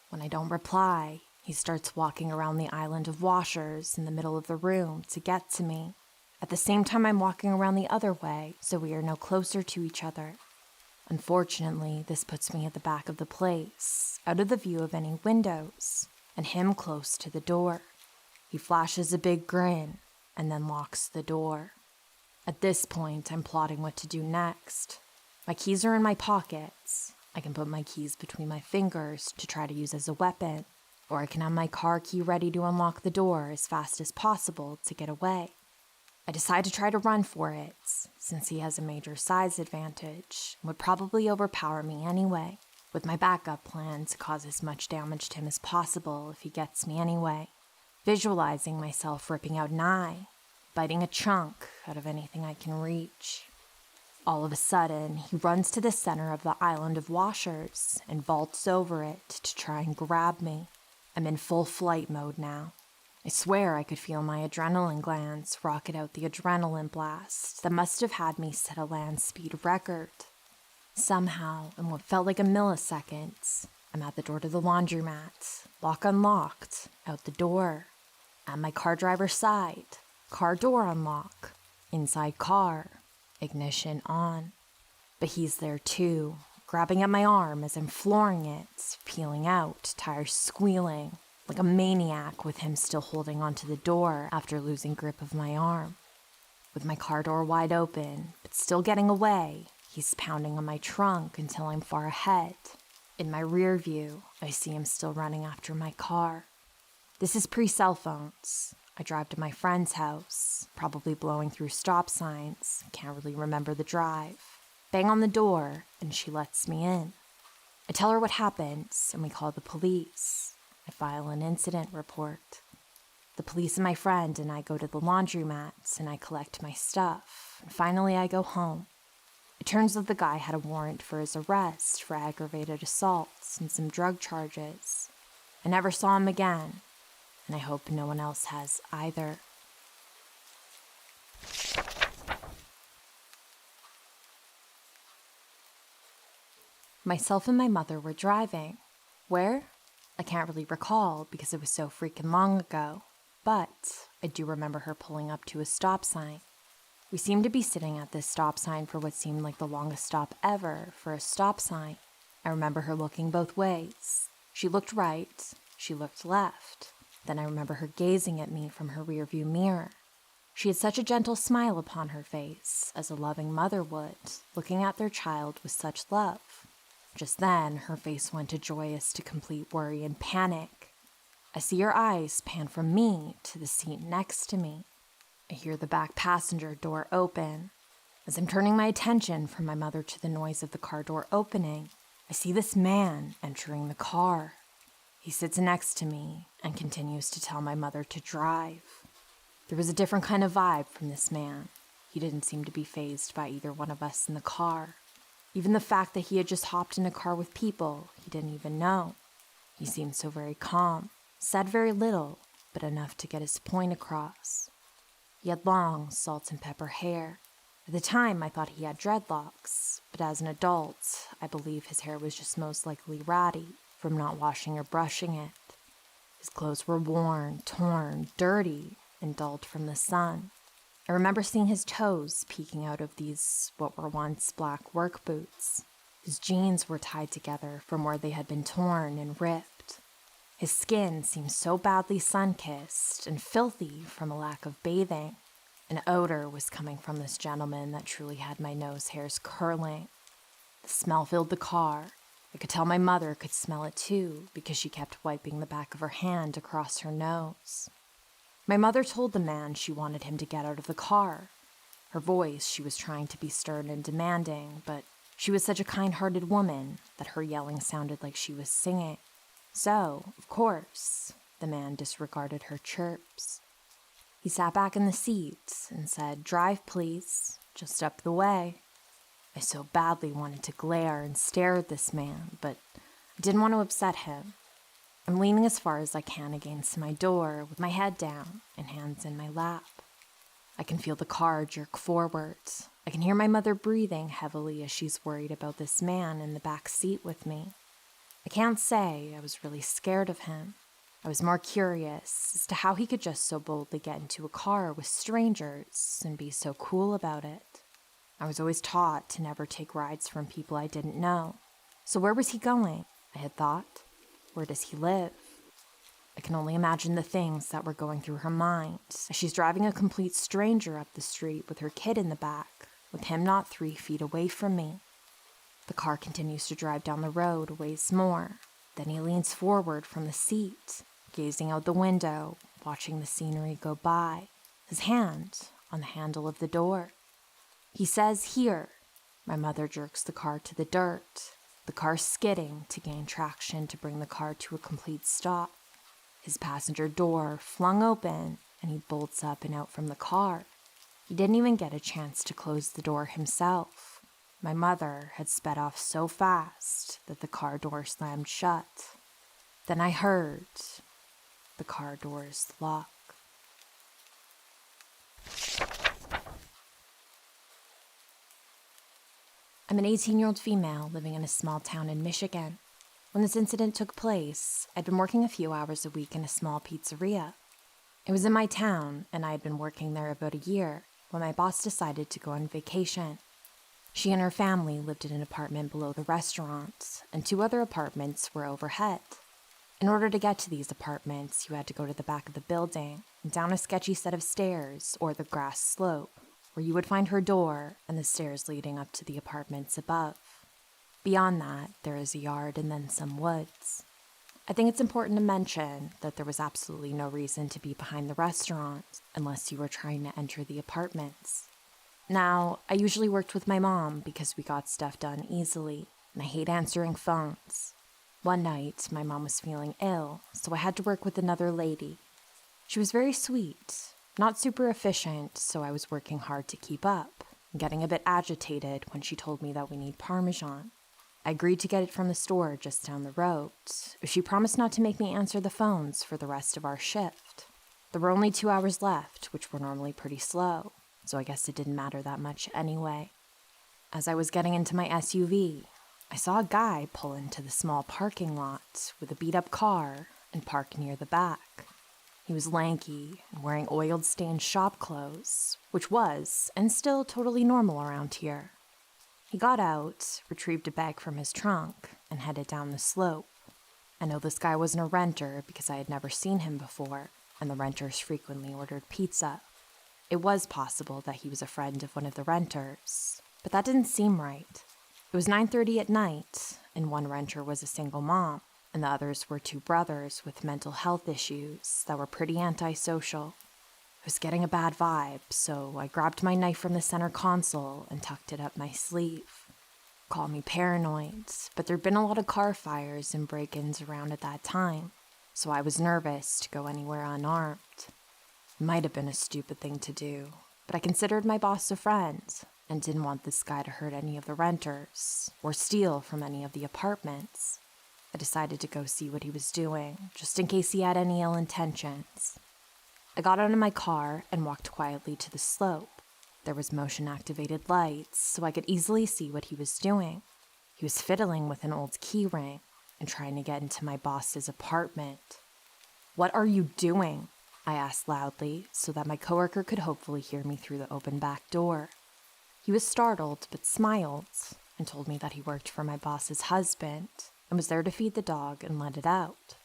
When I don't reply, he starts walking around the island of washers in the middle of the room to get to me. At the same time, I'm walking around the other way, so we are no closer to each other. Unfortunately, this puts me at the back of the place, out of the view of any windows, and him close to the door. He flashes a big grin, and then locks the door. At this point, I'm plotting what to do next. My keys are in my pockets. I can put my keys between my fingers to try to use as a weapon, or I can have my car key ready to unlock the door as fast as possible to get away. I decide to try to run for it, since he has a major size advantage and would probably overpower me anyway, with my backup plan to cause as much damage to him as possible if he gets me anyway. Visualizing myself ripping out an eye, biting a chunk out of anything I can reach. All of a sudden, he runs to the center of the island of washers and vaults over it to try and grab me. I'm in full flight mode now. I swear I could feel my adrenaline glands rocket out the adrenaline blast that must have had me set a land speed record. Somehow, in what felt like a millisecond, I'm at the door to the laundromat, lock unlocked, out the door. At my car driver's side, car door unlock, inside car, ignition on. But he's there too, grabbing at my arm as I'm flooring it, peeling out, tires squealing, like a maniac with him still holding onto the door after losing grip of my arm. With my car door wide open, but still getting away, he's pounding on my trunk until I'm far ahead. In my rear view, I see him still running after my car. This is pre-cell phones. I drive to my friend's house, probably blowing through stop signs, can't really remember the drive. Bang on the door, and she lets me in. I tell her what happened, and we call the police. I file an incident report. The police and my friend and I go to the laundromat, and I collect my stuff. And finally, I go home. It turns out the guy had a warrant for his arrest for aggravated assault and some drug charges. I never saw him again, and I hope no one else has either. Myself and my mother were driving. Where? I can't really recall because it was so freaking long ago, but I do remember her pulling up to a stop sign. We seemed to be sitting at this stop sign for what seemed like the longest stop ever for a stop sign. I remember her looking both ways. She looked right, she looked left. Then I remember her gazing at me from her rearview mirror. She had such a gentle smile upon her face, as a loving mother would, looking at their child with such love. Just then, her face went to joyous to complete worry and panic. I see her eyes pan from me to the seat next to me. I hear the back passenger door open. As I'm turning my attention from my mother to the noise of the car door opening, I see this man entering the car. He sits next to me and continues to tell my mother to drive. There was a different kind of vibe from this man. He didn't seem to be fazed by either one of us in the car. Even the fact that he had just hopped in a car with people he didn't even know. He seemed so very calm, said very little, but enough to get his point across. He had long salt and pepper hair. At the time, I thought he had dreadlocks, but as an adult, I believe his hair was just most likely ratty. from not washing or brushing it. His clothes were worn, torn, dirty, and dulled from the sun. I remember seeing his toes peeking out of these, what were once black work boots. His jeans were tied together from where they had been torn and ripped. His skin seemed so badly sun-kissed and filthy from a lack of bathing. An odor was coming from this gentleman that truly had my nose hairs curling. The smell filled the car. I could tell my mother could smell it too because she kept wiping the back of her hand across her nose. My mother told the man she wanted him to get out of the car. Her voice, she was trying to be stern and demanding, but she was such a kind-hearted woman that her yelling sounded like she was singing. So, of course, the man disregarded her chirps. He sat back in the seat and said, "Drive, please, just up the way." I so badly wanted to glare and stare at this man, but I didn't want to upset him. I'm leaning as far as I can against my door with my head down and hands in my lap. I can feel the car jerk forwards. I can hear my mother breathing heavily as she's worried about this man in the back seat with me. I can't say I was really scared of him. I was more curious as to how he could just so boldly get into a car with strangers and be so cool about it. I was always taught to never take rides from people I didn't know. So where was he going? I had thought. Where does he live? I can only imagine the things that were going through her mind as she's driving a complete stranger up the street with her kid in the back, with him not 3 feet away from me. The car continues to drive down the road a ways more. Then he leans forward from the seat, gazing out the window, watching the scenery go by, his hand on the handle of the door. He says, "Here." My mother jerks the car to the dirt, the car skidding to gain traction to bring the car to a complete stop. His passenger door flung open, and he bolts up and out from the car. He didn't even get a chance to close the door himself. My mother had sped off so fast that the car door slammed shut. Then I heard the car doors lock. I'm an 18-year-old female living in a small town in Michigan. When this incident took place, I'd been working a few hours a week in a small pizzeria. It was in my town, and I had been working there about a year when my boss decided to go on vacation. She and her family lived in an apartment below the restaurant, and 2 other apartments were overhead. In order to get to these apartments, you had to go to the back of the building and down a sketchy set of stairs or the grass slope, where you would find her door and the stairs leading up to the apartments above. Beyond that, there is a yard and then some woods. I think it's important to mention that there was absolutely no reason to be behind the restaurant unless you were trying to enter the apartments. Now, I usually worked with my mom because we got stuff done easily, and I hate answering phones. One night, my mom was feeling ill, so I had to work with another lady. She was very sweet, not super efficient, so I was working hard to keep up, and getting a bit agitated when she told me that we need Parmesan. I agreed to get it from the store just down the road, but she promised not to make me answer the phones for the rest of our shift. There were only 2 hours left, which were normally pretty slow, so I guess it didn't matter that much anyway. As I was getting into my SUV, I saw a guy pull into the small parking lot with a beat-up car and park near the back. He was lanky and wearing oil-stained shop clothes, which was, and still, totally normal around here. He got out, retrieved a bag from his trunk, and headed down the slope. I know this guy wasn't a renter because I had never seen him before, and the renters frequently ordered pizza. It was possible that he was a friend of one of the renters, but that didn't seem right. It was 9:30 at night, and one renter was a single mom, and the others were 2 brothers with mental health issues that were pretty antisocial. I was getting a bad vibe, so I grabbed my knife from the center console and tucked it up my sleeve. Call me paranoid, but there'd been a lot of car fires and break-ins around at that time, so I was nervous to go anywhere unarmed. It might have been a stupid thing to do, but I considered my boss a friend and didn't want this guy to hurt any of the renters or steal from any of the apartments. I decided to go see what he was doing, just in case he had any ill intentions. I got out of my car and walked quietly to the slope. There was motion-activated lights, so I could easily see what he was doing. He was fiddling with an old key ring. and trying to get into my boss's apartment. "What are you doing?" I asked loudly so that my coworker could hopefully hear me through the open back door. He was startled but smiled and told me that he worked for my boss's husband and was there to feed the dog and let it out.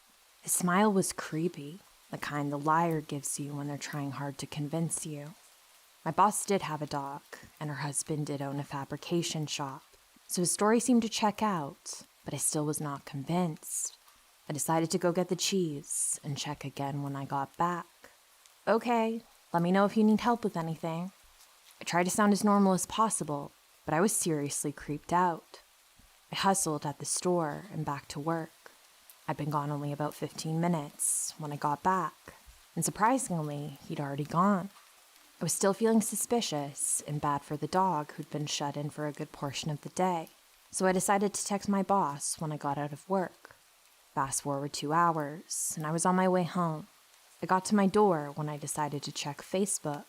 His smile was creepy, the kind the liar gives you when they're trying hard to convince you. My boss did have a dog, and her husband did own a fabrication shop, so his story seemed to check out, but I still was not convinced. I decided to go get the cheese and check again when I got back. "Okay, let me know if you need help with anything." I tried to sound as normal as possible, but I was seriously creeped out. I hustled at the store and back to work. I'd been gone only about 15 minutes when I got back, and surprisingly, he'd already gone. I was still feeling suspicious and bad for the dog who'd been shut in for a good portion of the day, so I decided to text my boss when I got out of work. Fast forward 2 hours, and I was on my way home. I got to my door when I decided to check Facebook.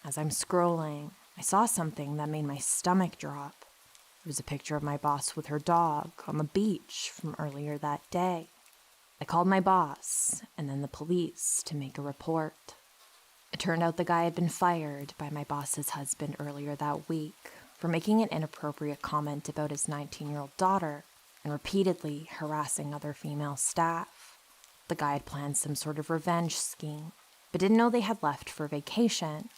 As I'm scrolling, I saw something that made my stomach drop. It was a picture of my boss with her dog on the beach from earlier that day. I called my boss and then the police to make a report. It turned out the guy had been fired by my boss's husband earlier that week for making an inappropriate comment about his 19-year-old daughter and repeatedly harassing other female staff. The guy had planned some sort of revenge scheme, but didn't know they had left for vacation.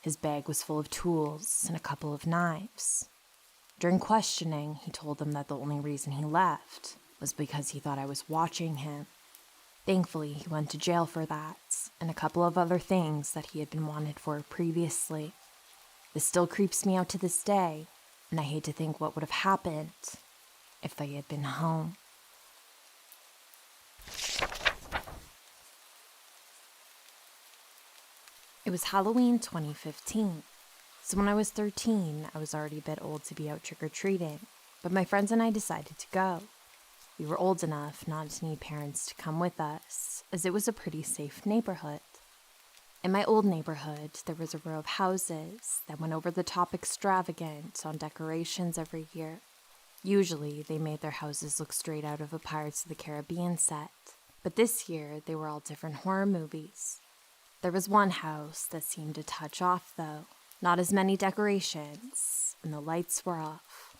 His bag was full of tools and a couple of knives. During questioning, he told them that the only reason he left was because he thought I was watching him. Thankfully, he went to jail for that, and a couple of other things that he had been wanted for previously. This still creeps me out to this day, and I hate to think what would have happened if they had been home. It was Halloween 2015, so when I was 13, I was already a bit old to be out trick-or-treating, but my friends and I decided to go. We were old enough not to need parents to come with us, as it was a pretty safe neighborhood. In my old neighborhood, there was a row of houses that went over the top extravagant on decorations every year. Usually, they made their houses look straight out of a Pirates of the Caribbean set, but this year, they were all different horror movies. There was one house that seemed a touch off, though. Not as many decorations, and the lights were off.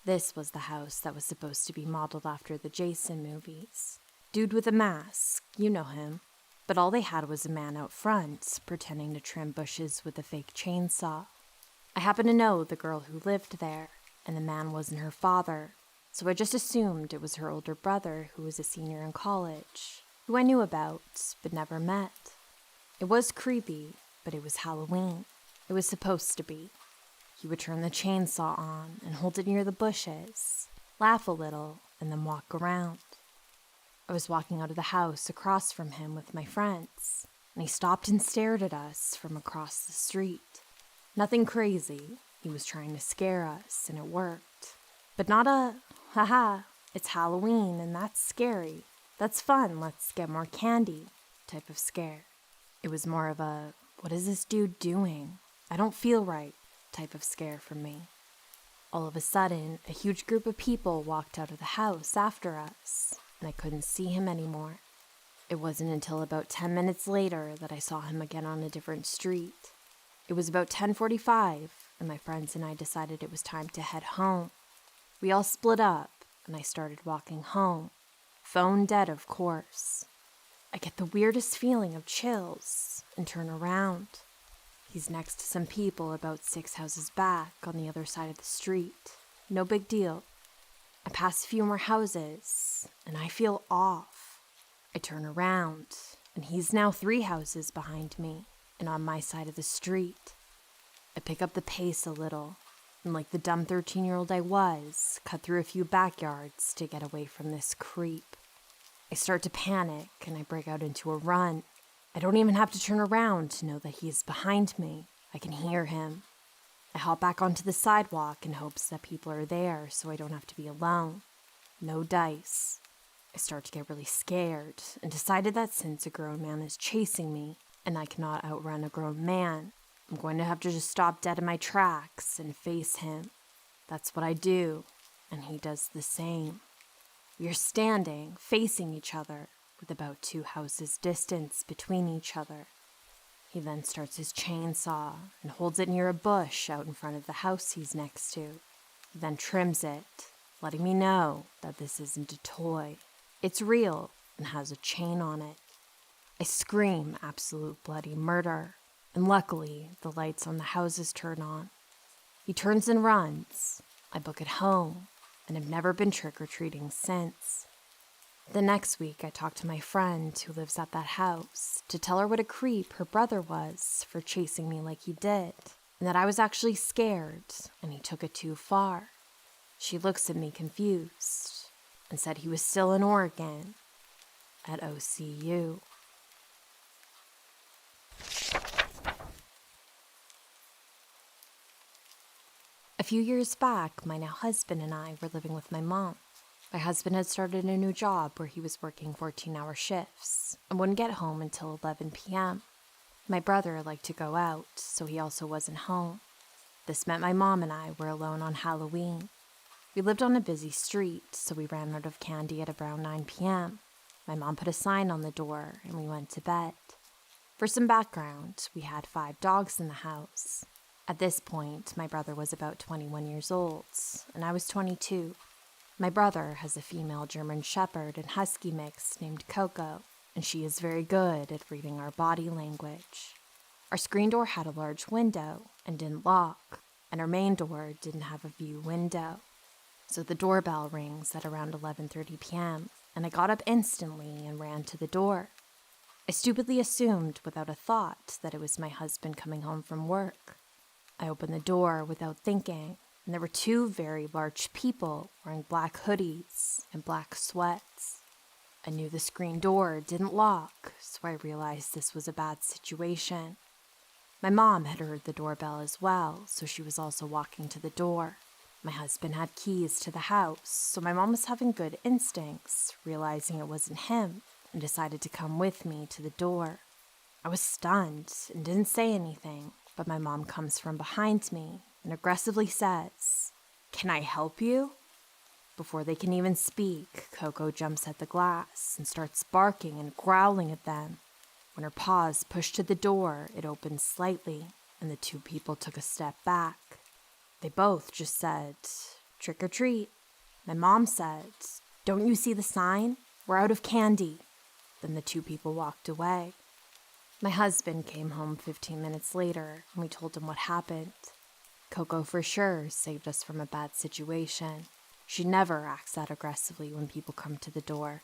This was the house that was supposed to be modeled after the Jason movies. Dude with a mask, you know him. But all they had was a man out front, pretending to trim bushes with a fake chainsaw. I happen to know the girl who lived there, and the man wasn't her father, so I just assumed it was her older brother who was a senior in college, who I knew about, but never met. It was creepy, but it was Halloween. It was supposed to be. He would turn the chainsaw on and hold it near the bushes, laugh a little, and then walk around. I was walking out of the house across from him with my friends, and he stopped and stared at us from across the street. Nothing crazy. He was trying to scare us, and it worked. But not a, haha, it's Halloween and that's scary. That's fun, let's get more candy type of scare. It was more of a, what is this dude doing? I don't feel right type of scare for me. All of a sudden, a huge group of people walked out of the house after us, and I couldn't see him anymore. It wasn't until about 10 minutes later that I saw him again on a different street. It was about 10:45, and my friends and I decided it was time to head home. We all split up, and I started walking home. Phone dead, of course. I get the weirdest feeling of chills and turn around. He's next to some people about 6 houses back on the other side of the street. No big deal. I pass a few more houses, and I feel off. I turn around, and he's now 3 houses behind me and on my side of the street. I pick up the pace a little, and like the dumb 13-year-old I was, cut through a few backyards to get away from this creep. I start to panic, and I break out into a run. I don't even have to turn around to know that he is behind me. I can hear him. I hop back onto the sidewalk in hopes that people are there so I don't have to be alone. No dice. I start to get really scared and decided that since a grown man is chasing me and I cannot outrun a grown man, I'm going to have to just stop dead in my tracks and face him. That's what I do, and he does the same. We are standing, facing each other, with about 2 houses' distance between each other. He then starts his chainsaw and holds it near a bush out in front of the house he's next to. He then trims it, letting me know that this isn't a toy. It's real and has a chain on it. I scream absolute bloody murder, and luckily the lights on the houses turn on. He turns and runs. I book it home, and have never been trick-or-treating since. The next week, I talked to my friend who lives at that house to tell her what a creep her brother was for chasing me like he did, and that I was actually scared and he took it too far. She looks at me confused and said he was still in Oregon at OCU. A few years back, my now husband and I were living with my mom. My husband had started a new job where he was working 14-hour shifts and wouldn't get home until 11 p.m. My brother liked to go out, so he also wasn't home. This meant my mom and I were alone on Halloween. We lived on a busy street, so we ran out of candy at around 9 p.m. My mom put a sign on the door, and we went to bed. For some background, we had 5 dogs in the house. At this point, my brother was about 21 years old, and I was 22. My brother has a female German Shepherd and Husky mix named Coco, and she is very good at reading our body language. Our screen door had a large window and didn't lock, and our main door didn't have a view window. So the doorbell rings at around 11:30 p.m., and I got up instantly and ran to the door. I stupidly assumed without a thought that it was my husband coming home from work. I opened the door without thinking, and there were 2 very large people wearing black hoodies and black sweats. I knew the screen door didn't lock, so I realized this was a bad situation. My mom had heard the doorbell as well, so she was also walking to the door. My husband had keys to the house, so my mom was having good instincts, realizing it wasn't him, and decided to come with me to the door. I was stunned and didn't say anything, but my mom comes from behind me and aggressively says, "Can I help you?" Before they can even speak, Coco jumps at the glass and starts barking and growling at them. When her paws pushed to the door, it opened slightly, and the 2 people took a step back. They both just said, "Trick or treat." My mom said, "Don't you see the sign? We're out of candy." Then the 2 people walked away. My husband came home 15 minutes later, and we told him what happened. Coco for sure saved us from a bad situation. She never acts that aggressively when people come to the door.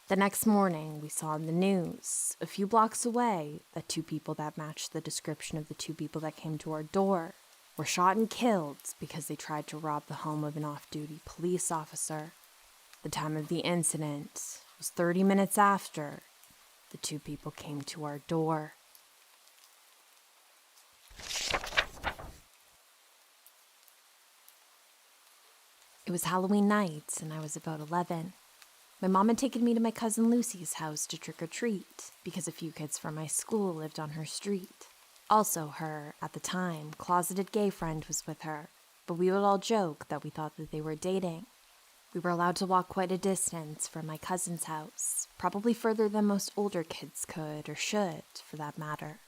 The next morning, we saw in the news, a few blocks away, that 2 people that matched the description of the 2 people that came to our door were shot and killed because they tried to rob the home of an off-duty police officer. The time of the incident was 30 minutes after the 2 people came to our door. It was Halloween night, and I was about 11. My mom had taken me to my cousin Lucy's house to trick-or-treat because a few kids from my school lived on her street. Also, her, at the time, closeted gay friend was with her, but we would all joke that we thought that they were dating. We were allowed to walk quite a distance from my cousin's house, probably further than most older kids could or should, for that matter.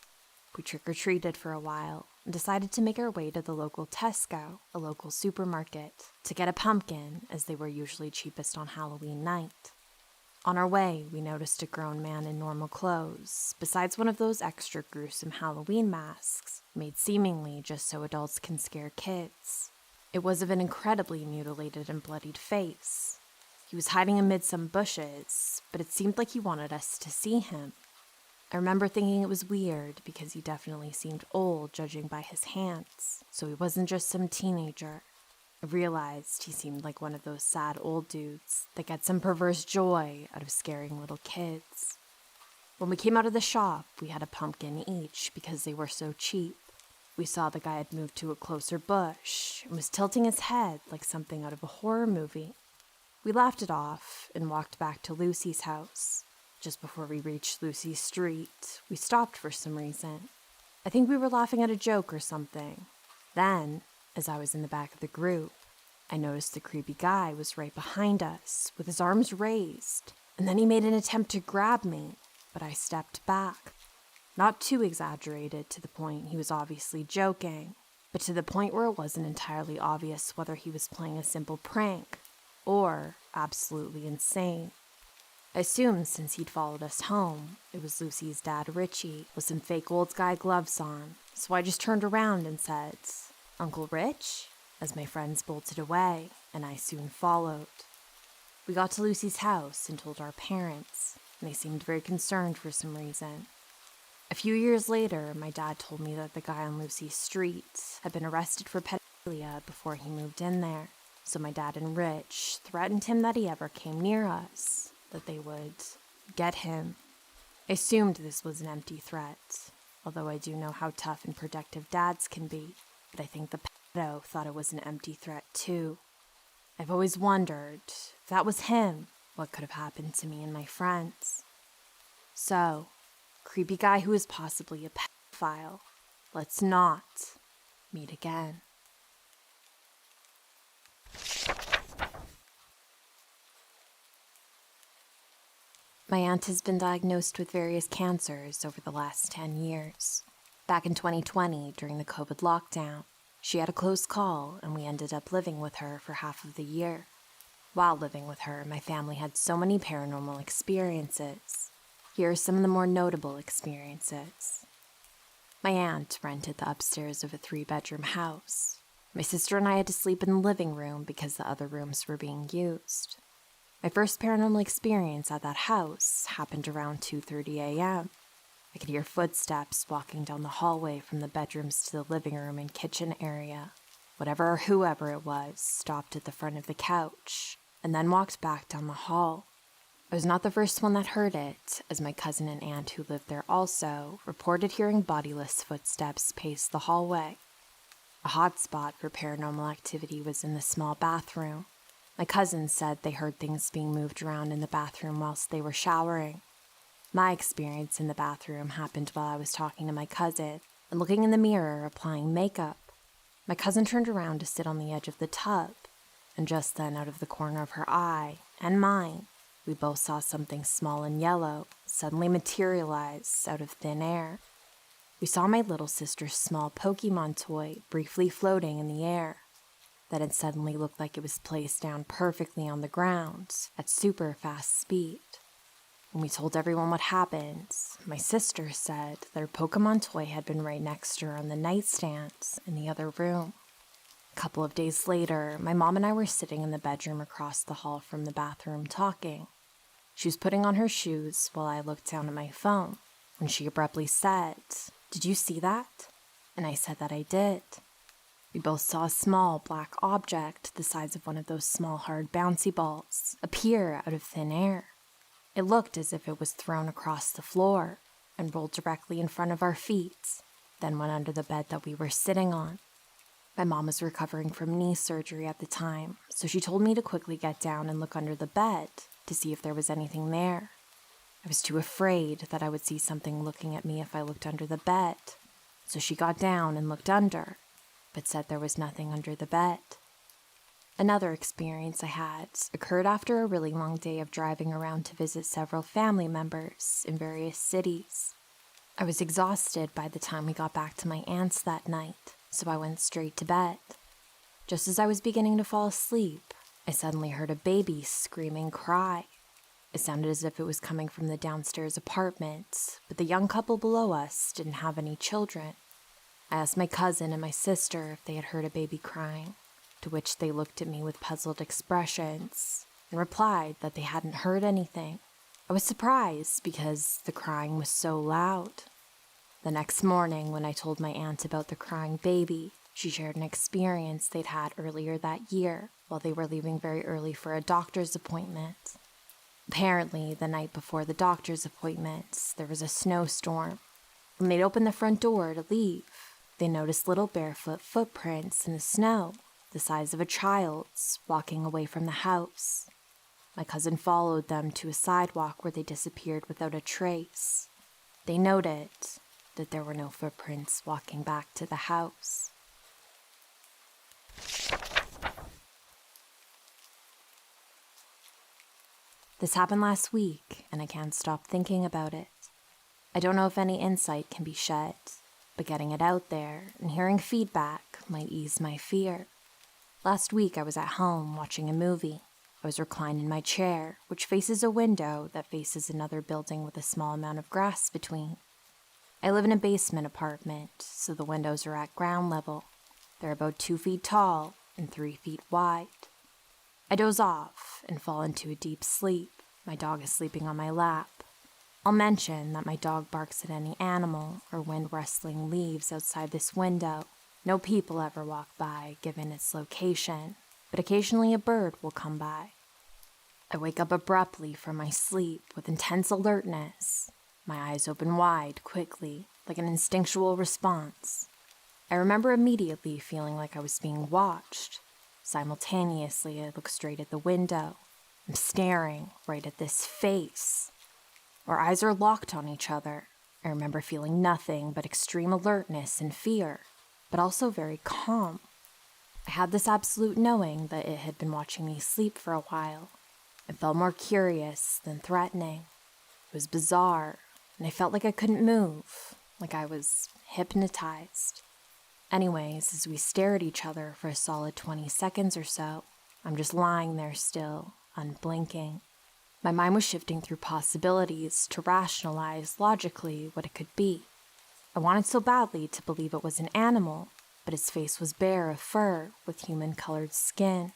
We trick-or-treated for a while and decided to make our way to the local Tesco, a local supermarket, to get a pumpkin, as they were usually cheapest on Halloween night. On our way, we noticed a grown man in normal clothes, besides one of those extra gruesome Halloween masks, made seemingly just so adults can scare kids. It was of an incredibly mutilated and bloodied face. He was hiding amid some bushes, but it seemed like he wanted us to see him. I remember thinking it was weird because he definitely seemed old judging by his hands, so he wasn't just some teenager. I realized he seemed like one of those sad old dudes that get some perverse joy out of scaring little kids. When we came out of the shop, we had a pumpkin each because they were so cheap. We saw the guy had moved to a closer bush and was tilting his head like something out of a horror movie. We laughed it off and walked back to Lucy's house. Just before we reached Lucy's street, we stopped for some reason. I think we were laughing at a joke or something. Then, as I was in the back of the group, I noticed the creepy guy was right behind us, with his arms raised, and then he made an attempt to grab me, but I stepped back. Not too exaggerated to the point he was obviously joking, but to the point where it wasn't entirely obvious whether he was playing a simple prank or absolutely insane. I assumed since he'd followed us home, it was Lucy's dad Richie with some fake old guy gloves on, so I just turned around and said, "Uncle Rich?" as my friends bolted away, and I soon followed. We got to Lucy's house and told our parents, and they seemed very concerned for some reason. A few years later, my dad told me that the guy on Lucy's street had been arrested for pedophilia before he moved in there, so my dad and Rich threatened him that he ever came near us, that they would get him. I assumed this was an empty threat, although I do know how tough and protective dads can be, but I think the pedo thought it was an empty threat too. I've always wondered, if that was him, what could have happened to me and my friends. So, creepy guy who is possibly a pedophile, let's not meet again. My aunt has been diagnosed with various cancers over the last 10 years. Back in 2020, during the COVID lockdown, she had a close call and we ended up living with her for half of the year. While living with her, my family had so many paranormal experiences. Here are some of the more notable experiences. My aunt rented the upstairs of a 3-bedroom house. My sister and I had to sleep in the living room because the other rooms were being used. My first paranormal experience at that house happened around 2:30 a.m. I could hear footsteps walking down the hallway from the bedrooms to the living room and kitchen area. Whatever or whoever it was stopped at the front of the couch and then walked back down the hall. I was not the first one that heard it, as my cousin and aunt who lived there also reported hearing bodiless footsteps pace the hallway. A hot spot for paranormal activity was in the small bathroom. My cousins said they heard things being moved around in the bathroom whilst they were showering. My experience in the bathroom happened while I was talking to my cousin and looking in the mirror applying makeup. My cousin turned around to sit on the edge of the tub, and just then out of the corner of her eye, and mine, we both saw something small and yellow suddenly materialize out of thin air. We saw my little sister's small Pokemon toy briefly floating in the air. Then it suddenly looked like it was placed down perfectly on the ground at super fast speed. When we told everyone what happened, my sister said that her Pokemon toy had been right next to her on the nightstand in the other room. A couple of days later, my mom and I were sitting in the bedroom across the hall from the bathroom talking. She was putting on her shoes while I looked down at my phone when she abruptly said, "Did you see that?" And I said that I did. We both saw a small black object the size of one of those small hard bouncy balls appear out of thin air. It looked as if it was thrown across the floor and rolled directly in front of our feet, then went under the bed that we were sitting on. My mom was recovering from knee surgery at the time, so she told me to quickly get down and look under the bed to see if there was anything there. I was too afraid that I would see something looking at me if I looked under the bed, so she got down and looked under, but said there was nothing under the bed. Another experience I had occurred after a really long day of driving around to visit several family members in various cities. I was exhausted by the time we got back to my aunt's that night, so I went straight to bed. Just as I was beginning to fall asleep, I suddenly heard a baby screaming cry. It sounded as if it was coming from the downstairs apartment, but the young couple below us didn't have any children. I asked my cousin and my sister if they had heard a baby crying, to which they looked at me with puzzled expressions and replied that they hadn't heard anything. I was surprised because the crying was so loud. The next morning, when I told my aunt about the crying baby, she shared an experience they'd had earlier that year while they were leaving very early for a doctor's appointment. Apparently, the night before the doctor's appointment, there was a snowstorm. When they'd opened the front door to leave, they noticed little barefoot footprints in the snow, the size of a child's, walking away from the house. My cousin followed them to a sidewalk where they disappeared without a trace. They noted that there were no footprints walking back to the house. This happened last week, and I can't stop thinking about it. I don't know if any insight can be shed, but getting it out there and hearing feedback might ease my fear. Last week I was at home watching a movie. I was reclined in my chair, which faces a window that faces another building with a small amount of grass between. I live in a basement apartment, so the windows are at ground level. They're about 2 feet tall and 3 feet wide. I doze off and fall into a deep sleep. My dog is sleeping on my lap. I'll mention that my dog barks at any animal or wind rustling leaves outside this window. No people ever walk by, given its location, but occasionally a bird will come by. I wake up abruptly from my sleep with intense alertness. My eyes open wide, quickly, like an instinctual response. I remember immediately feeling like I was being watched. Simultaneously, I look straight at the window. I'm staring right at this face. Our eyes are locked on each other. I remember feeling nothing but extreme alertness and fear, but also very calm. I had this absolute knowing that it had been watching me sleep for a while. It felt more curious than threatening. It was bizarre, and I felt like I couldn't move, like I was hypnotized. Anyways, as we stare at each other for a solid 20 seconds or so, I'm just lying there still, unblinking. My mind was shifting through possibilities to rationalize logically what it could be. I wanted so badly to believe it was an animal, but its face was bare of fur with human-colored skin.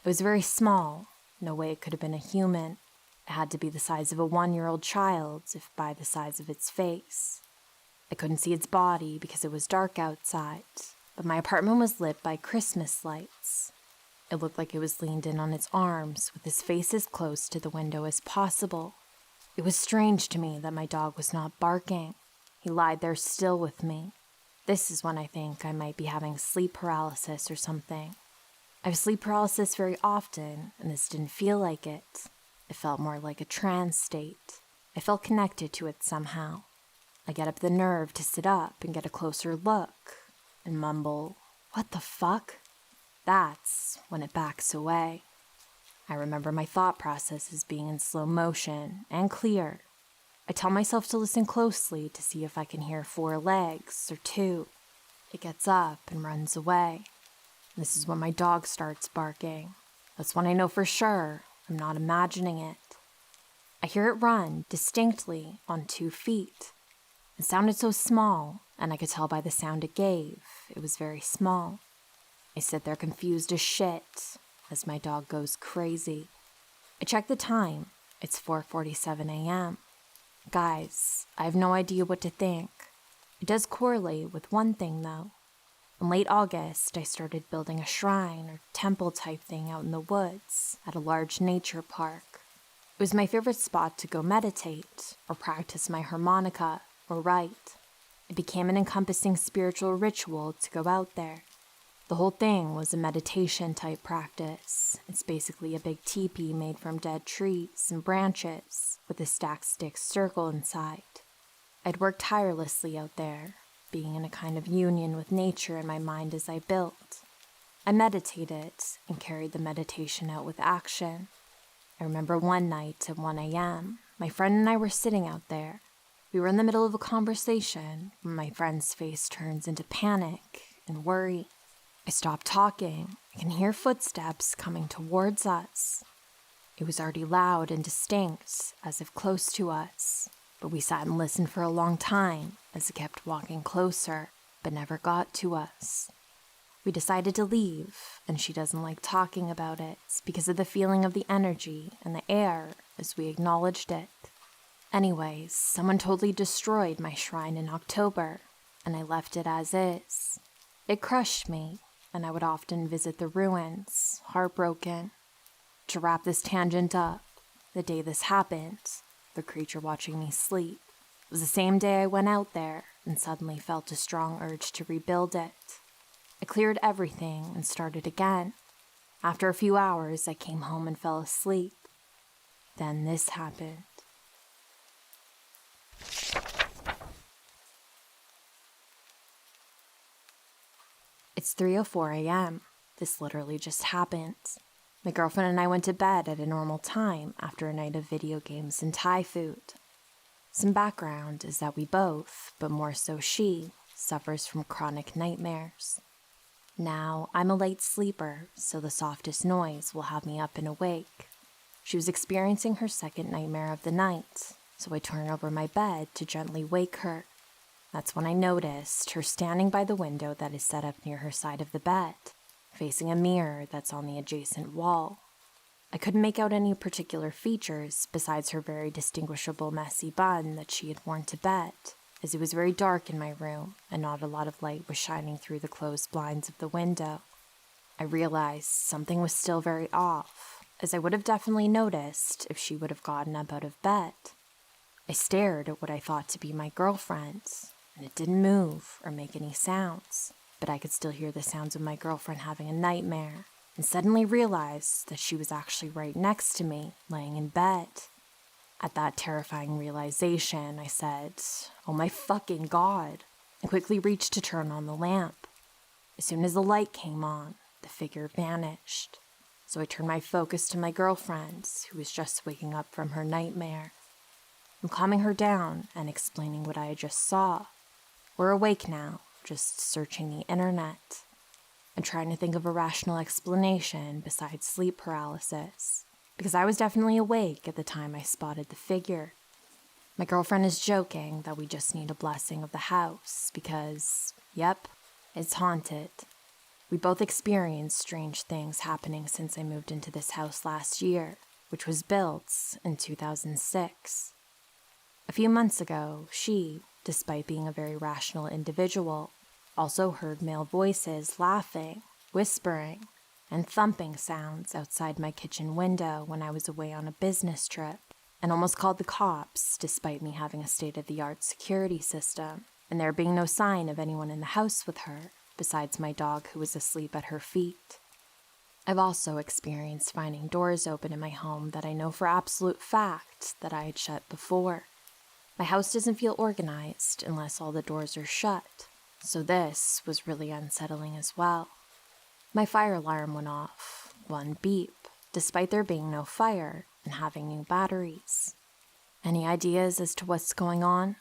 It was very small. No way it could have been a human. It had to be the size of a 1-year-old child, if by the size of its face. I couldn't see its body because it was dark outside, but my apartment was lit by Christmas lights. It looked like it was leaned in on its arms with its face as close to the window as possible. It was strange to me that my dog was not barking. He lied there still with me. This is when I think I might be having sleep paralysis or something. I have sleep paralysis very often, and this didn't feel like it. It felt more like a trance state. I felt connected to it somehow. I get up the nerve to sit up and get a closer look, and mumble, "What the fuck?" That's when it backs away. I remember my thought process as being in slow motion and clear. I tell myself to listen closely to see if I can hear 4 legs or 2. It gets up and runs away. This is when my dog starts barking. That's when I know for sure I'm not imagining it. I hear it run distinctly on 2 feet. It sounded so small, and I could tell by the sound it gave, it was very small. I sit there confused as shit as my dog goes crazy. I check the time. It's 4:47 a.m. Guys, I have no idea what to think. It does correlate with one thing, though. In late August, I started building a shrine or temple type thing out in the woods at a large nature park. It was my favorite spot to go meditate or practice my harmonica or write. It became an encompassing spiritual ritual to go out there. The whole thing was a meditation type practice. It's basically a big teepee made from dead trees and branches with a stacked stick circle inside. I'd worked tirelessly out there, being in a kind of union with nature in my mind as I built. I meditated and carried the meditation out with action. I remember one night at 1 a.m., my friend and I were sitting out there. We were in the middle of a conversation when my friend's face turns into panic and worry. I stop talking. I can hear footsteps coming towards us. It was already loud and distinct, as if close to us, but we sat and listened for a long time as it kept walking closer, but never got to us. We decided to leave, and she doesn't like talking about it because of the feeling of the energy and the air as we acknowledged it. Anyways, someone totally destroyed my shrine in October, and I left it as is. It crushed me, and I would often visit the ruins, heartbroken. To wrap this tangent up, the day this happened, the creature watching me sleep, was the same day I went out there and suddenly felt a strong urge to rebuild it. I cleared everything and started again. After a few hours, I came home and fell asleep. Then this happened. It's 3:04 a.m. This literally just happened. My girlfriend and I went to bed at a normal time after a night of video games and Thai food. Some background is that we both, but more so she, suffers from chronic nightmares. Now, I'm a light sleeper, so the softest noise will have me up and awake. She was experiencing her second nightmare of the night, so I turned over my bed to gently wake her. That's when I noticed her standing by the window that is set up near her side of the bed, facing a mirror that's on the adjacent wall. I couldn't make out any particular features besides her very distinguishable messy bun that she had worn to bed, as it was very dark in my room and not a lot of light was shining through the closed blinds of the window. I realized something was still very off, as I would have definitely noticed if she would have gotten up out of bed. I stared at what I thought to be my girlfriend, and it didn't move or make any sounds, but I could still hear the sounds of my girlfriend having a nightmare, and suddenly realized that she was actually right next to me, laying in bed. At that terrifying realization, I said, "Oh my fucking God," and quickly reached to turn on the lamp. As soon as the light came on, the figure vanished. So I turned my focus to my girlfriend, who was just waking up from her nightmare. I'm calming her down and explaining what I had just saw. We're awake now, just searching the internet and trying to think of a rational explanation besides sleep paralysis, because I was definitely awake at the time I spotted the figure. My girlfriend is joking that we just need a blessing of the house because, yep, it's haunted. We both experienced strange things happening since I moved into this house last year, which was built in 2006. A few months ago, she, despite being a very rational individual, also heard male voices laughing, whispering, and thumping sounds outside my kitchen window when I was away on a business trip, and almost called the cops despite me having a state-of-the-art security system, and there being no sign of anyone in the house with her, besides my dog who was asleep at her feet. I've also experienced finding doors open in my home that I know for absolute fact that I had shut before. My house doesn't feel organized unless all the doors are shut, so this was really unsettling as well. My fire alarm went off, one beep, despite there being no fire and having new batteries. Any ideas as to what's going on?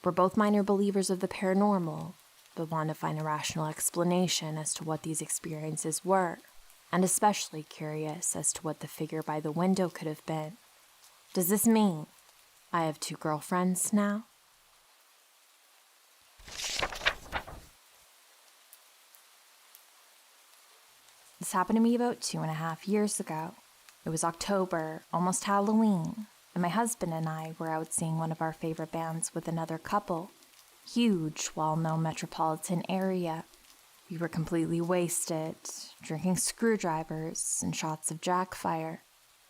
We're both minor believers of the paranormal, but want to find a rational explanation as to what these experiences were, and especially curious as to what the figure by the window could have been. Does this mean I have two girlfriends now? This happened to me about 2.5 years ago. It was October, almost Halloween, and my husband and I were out seeing one of our favorite bands with another couple. Huge, well-known metropolitan area. We were completely wasted, drinking screwdrivers and shots of Jackfire.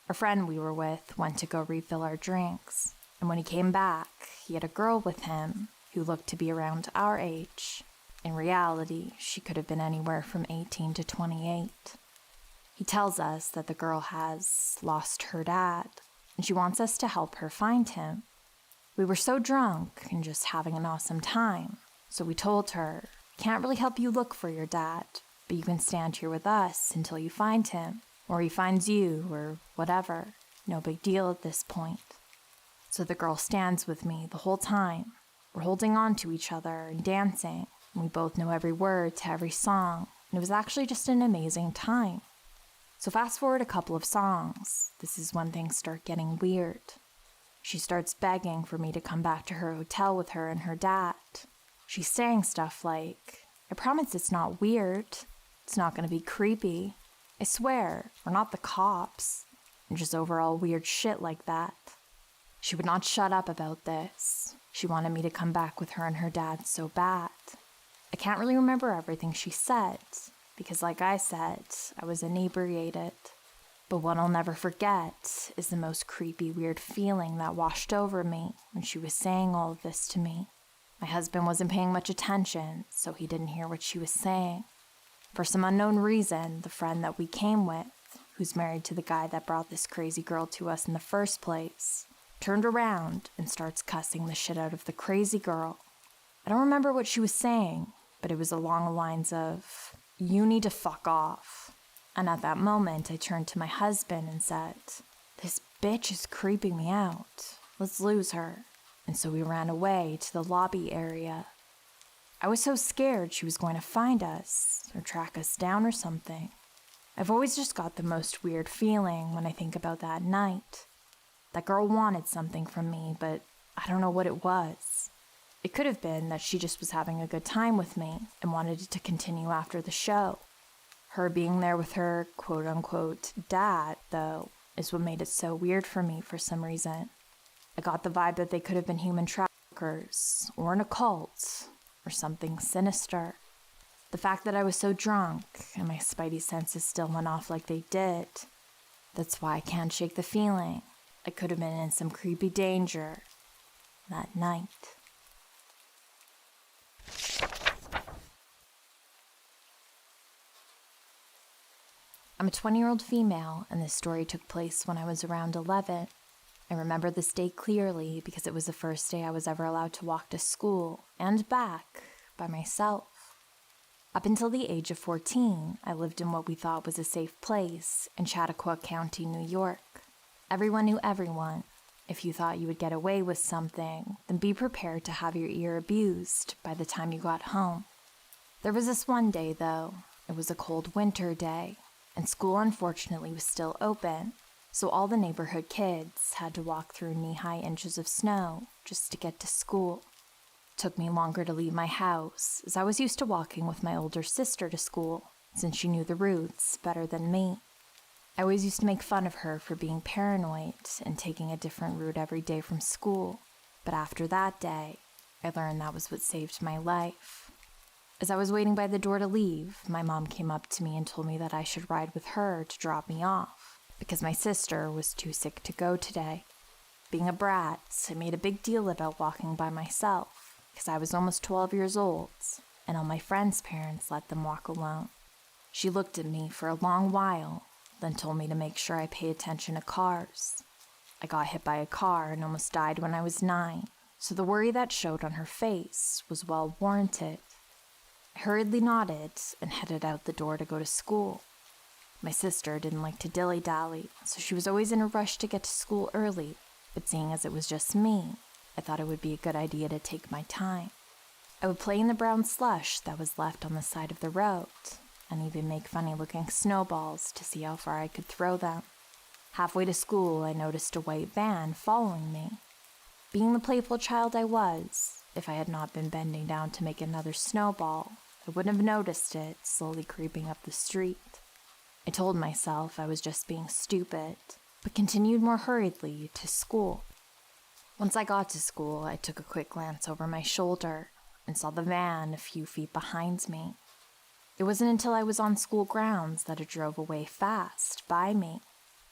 A friend we were with went to go refill our drinks, and when he came back, he had a girl with him who looked to be around our age. In reality, she could have been anywhere from 18 to 28. He tells us that the girl has lost her dad, and she wants us to help her find him. We were so drunk and just having an awesome time, so we told her, "Can't really help you look for your dad, but you can stand here with us until you find him, or he finds you, or whatever. No big deal at this point." So the girl stands with me the whole time. We're holding on to each other and dancing. We both know every word to every song, and it was actually just an amazing time. So fast forward a couple of songs, this is when things start getting weird. She starts begging for me to come back to her hotel with her and her dad. She's saying stuff like, "I promise it's not weird. It's not going to be creepy. I swear, we're not the cops," and just overall weird shit like that. She would not shut up about this. She wanted me to come back with her and her dad so bad. I can't really remember everything she said, because like I said, I was inebriated. But what I'll never forget is the most creepy, weird feeling that washed over me when she was saying all of this to me. My husband wasn't paying much attention, so he didn't hear what she was saying. For some unknown reason, the friend that we came with, who's married to the guy that brought this crazy girl to us in the first place, turned around and starts cussing the shit out of the crazy girl. I don't remember what she was saying, but it was along the lines of, "You need to fuck off." And at that moment, I turned to my husband and said, "This bitch is creeping me out. Let's lose her." And so we ran away to the lobby area. I was so scared she was going to find us or track us down or something. I've always just got the most weird feeling when I think about that night. That girl wanted something from me, but I don't know what it was. It could have been that she just was having a good time with me and wanted it to continue after the show. Her being there with her quote-unquote dad, though, is what made it so weird for me for some reason. I got the vibe that they could have been human traffickers, or an occult, or something sinister. The fact that I was so drunk and my spidey senses still went off like they did, that's why I can't shake the feeling I could have been in some creepy danger that night. I'm a 20-year-old female, and this story took place when I was around 11. I remember this day clearly because it was the first day I was ever allowed to walk to school and back by myself. Up until the age of 14, I lived in what we thought was a safe place in Chautauqua County, New York. Everyone knew everyone. If you thought you would get away with something, then be prepared to have your ear abused by the time you got home. There was this one day, though. It was a cold winter day, and school unfortunately was still open, so all the neighborhood kids had to walk through knee-high inches of snow just to get to school. It took me longer to leave my house, as I was used to walking with my older sister to school, since she knew the routes better than me. I always used to make fun of her for being paranoid and taking a different route every day from school, but after that day, I learned that was what saved my life. As I was waiting by the door to leave, my mom came up to me and told me that I should ride with her to drop me off, because my sister was too sick to go today. Being a brat, I made a big deal about walking by myself, because I was almost 12 years old, and all my friends' parents let them walk alone. She looked at me for a long while, then told me to make sure I pay attention to cars. I got hit by a car and almost died when I was 9, so the worry that showed on her face was well warranted. I hurriedly nodded and headed out the door to go to school. My sister didn't like to dilly-dally, so she was always in a rush to get to school early, but seeing as it was just me, I thought it would be a good idea to take my time. I would play in the brown slush that was left on the side of the road, and even make funny-looking snowballs to see how far I could throw them. Halfway to school, I noticed a white van following me. Being the playful child I was, if I had not been bending down to make another snowball, I wouldn't have noticed it slowly creeping up the street. I told myself I was just being stupid, but continued more hurriedly to school. Once I got to school, I took a quick glance over my shoulder and saw the van a few feet behind me. It wasn't until I was on school grounds that it drove away fast by me.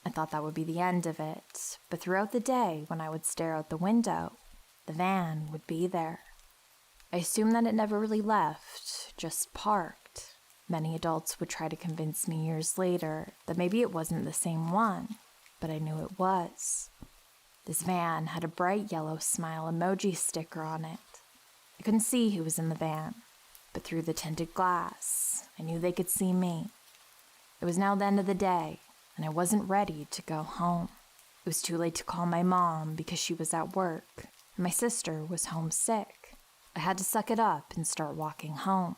I thought that would be the end of it, but throughout the day, when I would stare out the window, the van would be there. I assumed that it never really left, just parked. Many adults would try to convince me years later that maybe it wasn't the same one, but I knew it was. This van had a bright yellow smile emoji sticker on it. I couldn't see who was in the van, but through the tinted glass, I knew they could see me. It was now the end of the day, and I wasn't ready to go home. It was too late to call my mom because she was at work, and my sister was homesick. I had to suck it up and start walking home.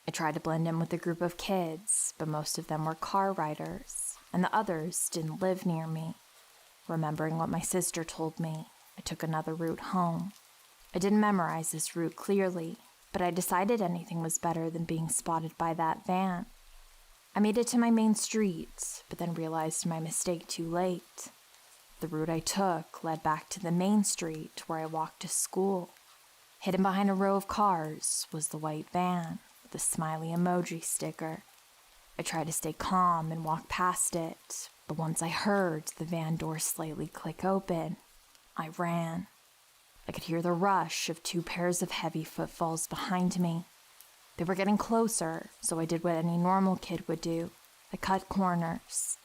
I tried to blend in with a group of kids, but most of them were car riders, and the others didn't live near me. Remembering what my sister told me, I took another route home. I didn't memorize this route clearly, but I decided anything was better than being spotted by that van. I made it to my main street, but then realized my mistake too late. The route I took led back to the main street where I walked to school. Hidden behind a row of cars was the white van with the smiley emoji sticker. I tried to stay calm and walk past it, but once I heard the van door slightly click open, I ran. I could hear the rush of 2 pairs of heavy footfalls behind me. They were getting closer, so I did what any normal kid would do. I cut corners.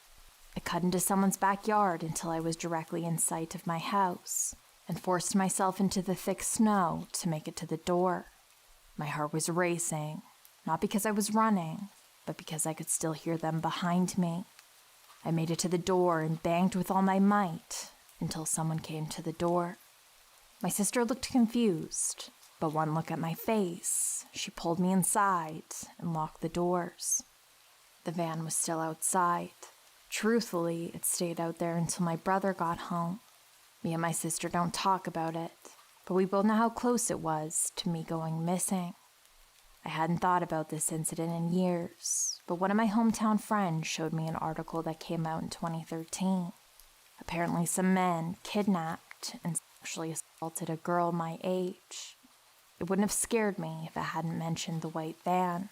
I cut into someone's backyard until I was directly in sight of my house, and forced myself into the thick snow to make it to the door. My heart was racing, not because I was running, but because I could still hear them behind me. I made it to the door and banged with all my might until someone came to the door. My sister looked confused, but one look at my face, she pulled me inside and locked the doors. The van was still outside. Truthfully, it stayed out there until my brother got home. Me and my sister don't talk about it, but we both know how close it was to me going missing. I hadn't thought about this incident in years, but one of my hometown friends showed me an article that came out in 2013. Apparently some men kidnapped and sexually assaulted a girl my age. It wouldn't have scared me if it hadn't mentioned the white van.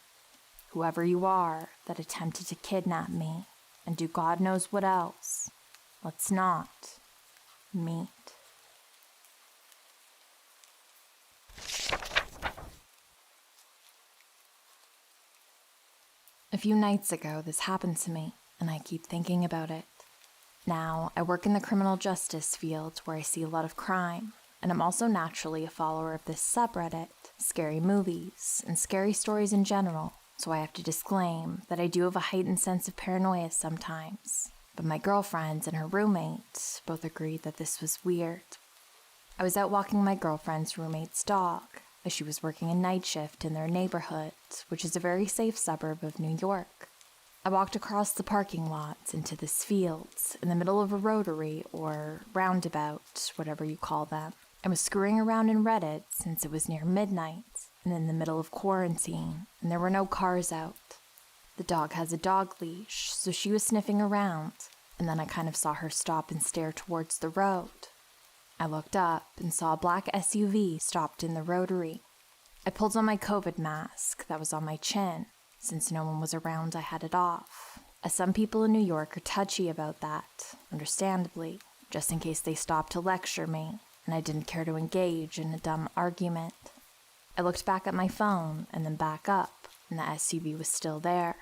Whoever you are that attempted to kidnap me and do God knows what else, let's not meet. A few nights ago, this happened to me, and I keep thinking about it. Now, I work in the criminal justice field where I see a lot of crime, and I'm also naturally a follower of this subreddit, scary movies, and scary stories in general, so I have to disclaim that I do have a heightened sense of paranoia sometimes. But my girlfriend and her roommate both agreed that this was weird. I was out walking my girlfriend's roommate's dog, as she was working a night shift in their neighborhood, which is a very safe suburb of New York. I walked across the parking lot into this field, in the middle of a rotary or roundabout, whatever you call them. I was screwing around in Reddit since it was near midnight, and in the middle of quarantine, and there were no cars out. The dog has a dog leash, so she was sniffing around, and then I kind of saw her stop and stare towards the road. I looked up and saw a black SUV stopped in the rotary. I pulled on my COVID mask that was on my chin. Since no one was around, I had it off, as some people in New York are touchy about that, understandably, just in case they stopped to lecture me, and I didn't care to engage in a dumb argument. I looked back at my phone and then back up, and the SUV was still there.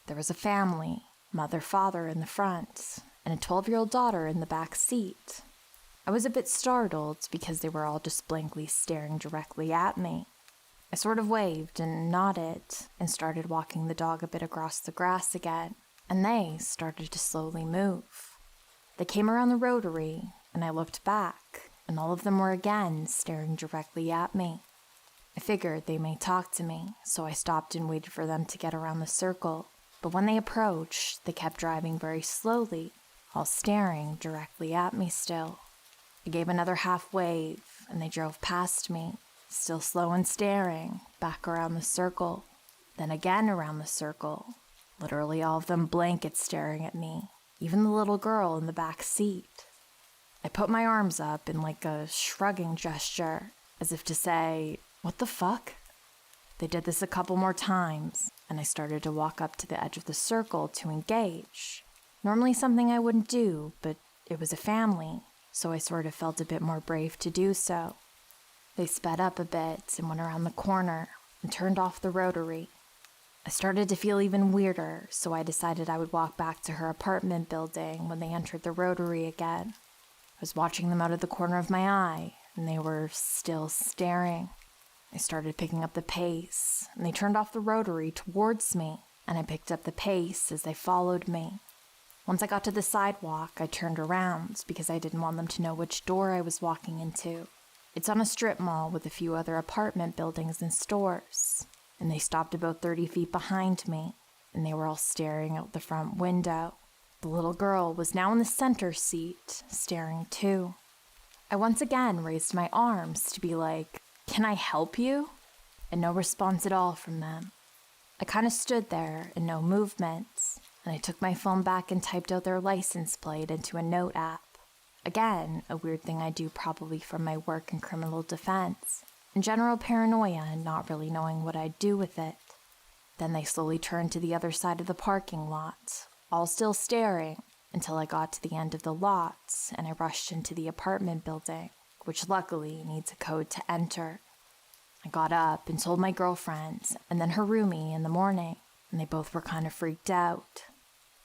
There was a family, mother, father in the front, and a 12-year-old daughter in the back seat. I was a bit startled because they were all just blankly staring directly at me. I sort of waved and nodded and started walking the dog a bit across the grass again, and they started to slowly move. They came around the rotary, and I looked back, and all of them were again staring directly at me. I figured they may talk to me, so I stopped and waited for them to get around the circle, but when they approached, they kept driving very slowly, all staring directly at me still. I gave another half wave, and they drove past me, still slow and staring, back around the circle, then again around the circle, literally all of them blanket staring at me, even the little girl in the back seat. I put my arms up in like a shrugging gesture, as if to say, "What the fuck?" They did this a couple more times, and I started to walk up to the edge of the circle to engage. Normally something I wouldn't do, but it was a family, so I sort of felt a bit more brave to do so. They sped up a bit and went around the corner and turned off the rotary. I started to feel even weirder, so I decided I would walk back to her apartment building when they entered the rotary again. I was watching them out of the corner of my eye, and they were still staring. I started picking up the pace, and they turned off the rotary towards me, and I picked up the pace as they followed me. Once I got to the sidewalk, I turned around because I didn't want them to know which door I was walking into. It's on a strip mall with a few other apartment buildings and stores, and they stopped about 30 feet behind me, and they were all staring out the front window. The little girl was now in the center seat, staring too. I once again raised my arms to be like, "Can I help you?" And no response at all from them. I kind of stood there in no movements, and I took my phone back and typed out their license plate into a note app. Again, a weird thing I do probably from my work in criminal defense, and general paranoia and not really knowing what I'd do with it. Then they slowly turned to the other side of the parking lot, all still staring, until I got to the end of the lot, and I rushed into the apartment building, which luckily needs a code to enter. I got up and told my girlfriend, and then her roomie in the morning, and they both were kind of freaked out.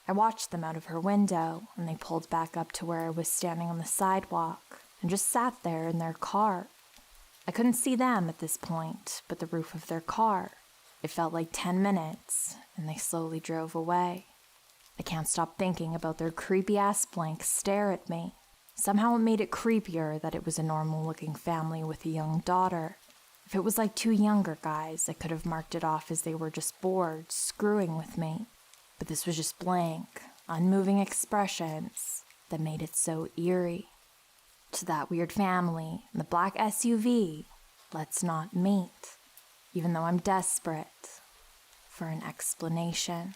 I watched them out of her window, and they pulled back up to where I was standing on the sidewalk, and just sat there in their car. I couldn't see them at this point, but the roof of their car. It felt like 10 minutes, and they slowly drove away. I can't stop thinking about their creepy-ass blank stare at me. Somehow it made it creepier that it was a normal-looking family with a young daughter. If it was like two younger guys, I could have marked it off as they were just bored, screwing with me. But this was just blank, unmoving expressions that made it so eerie. To that weird family in the black SUV, let's not meet, even though I'm desperate for an explanation.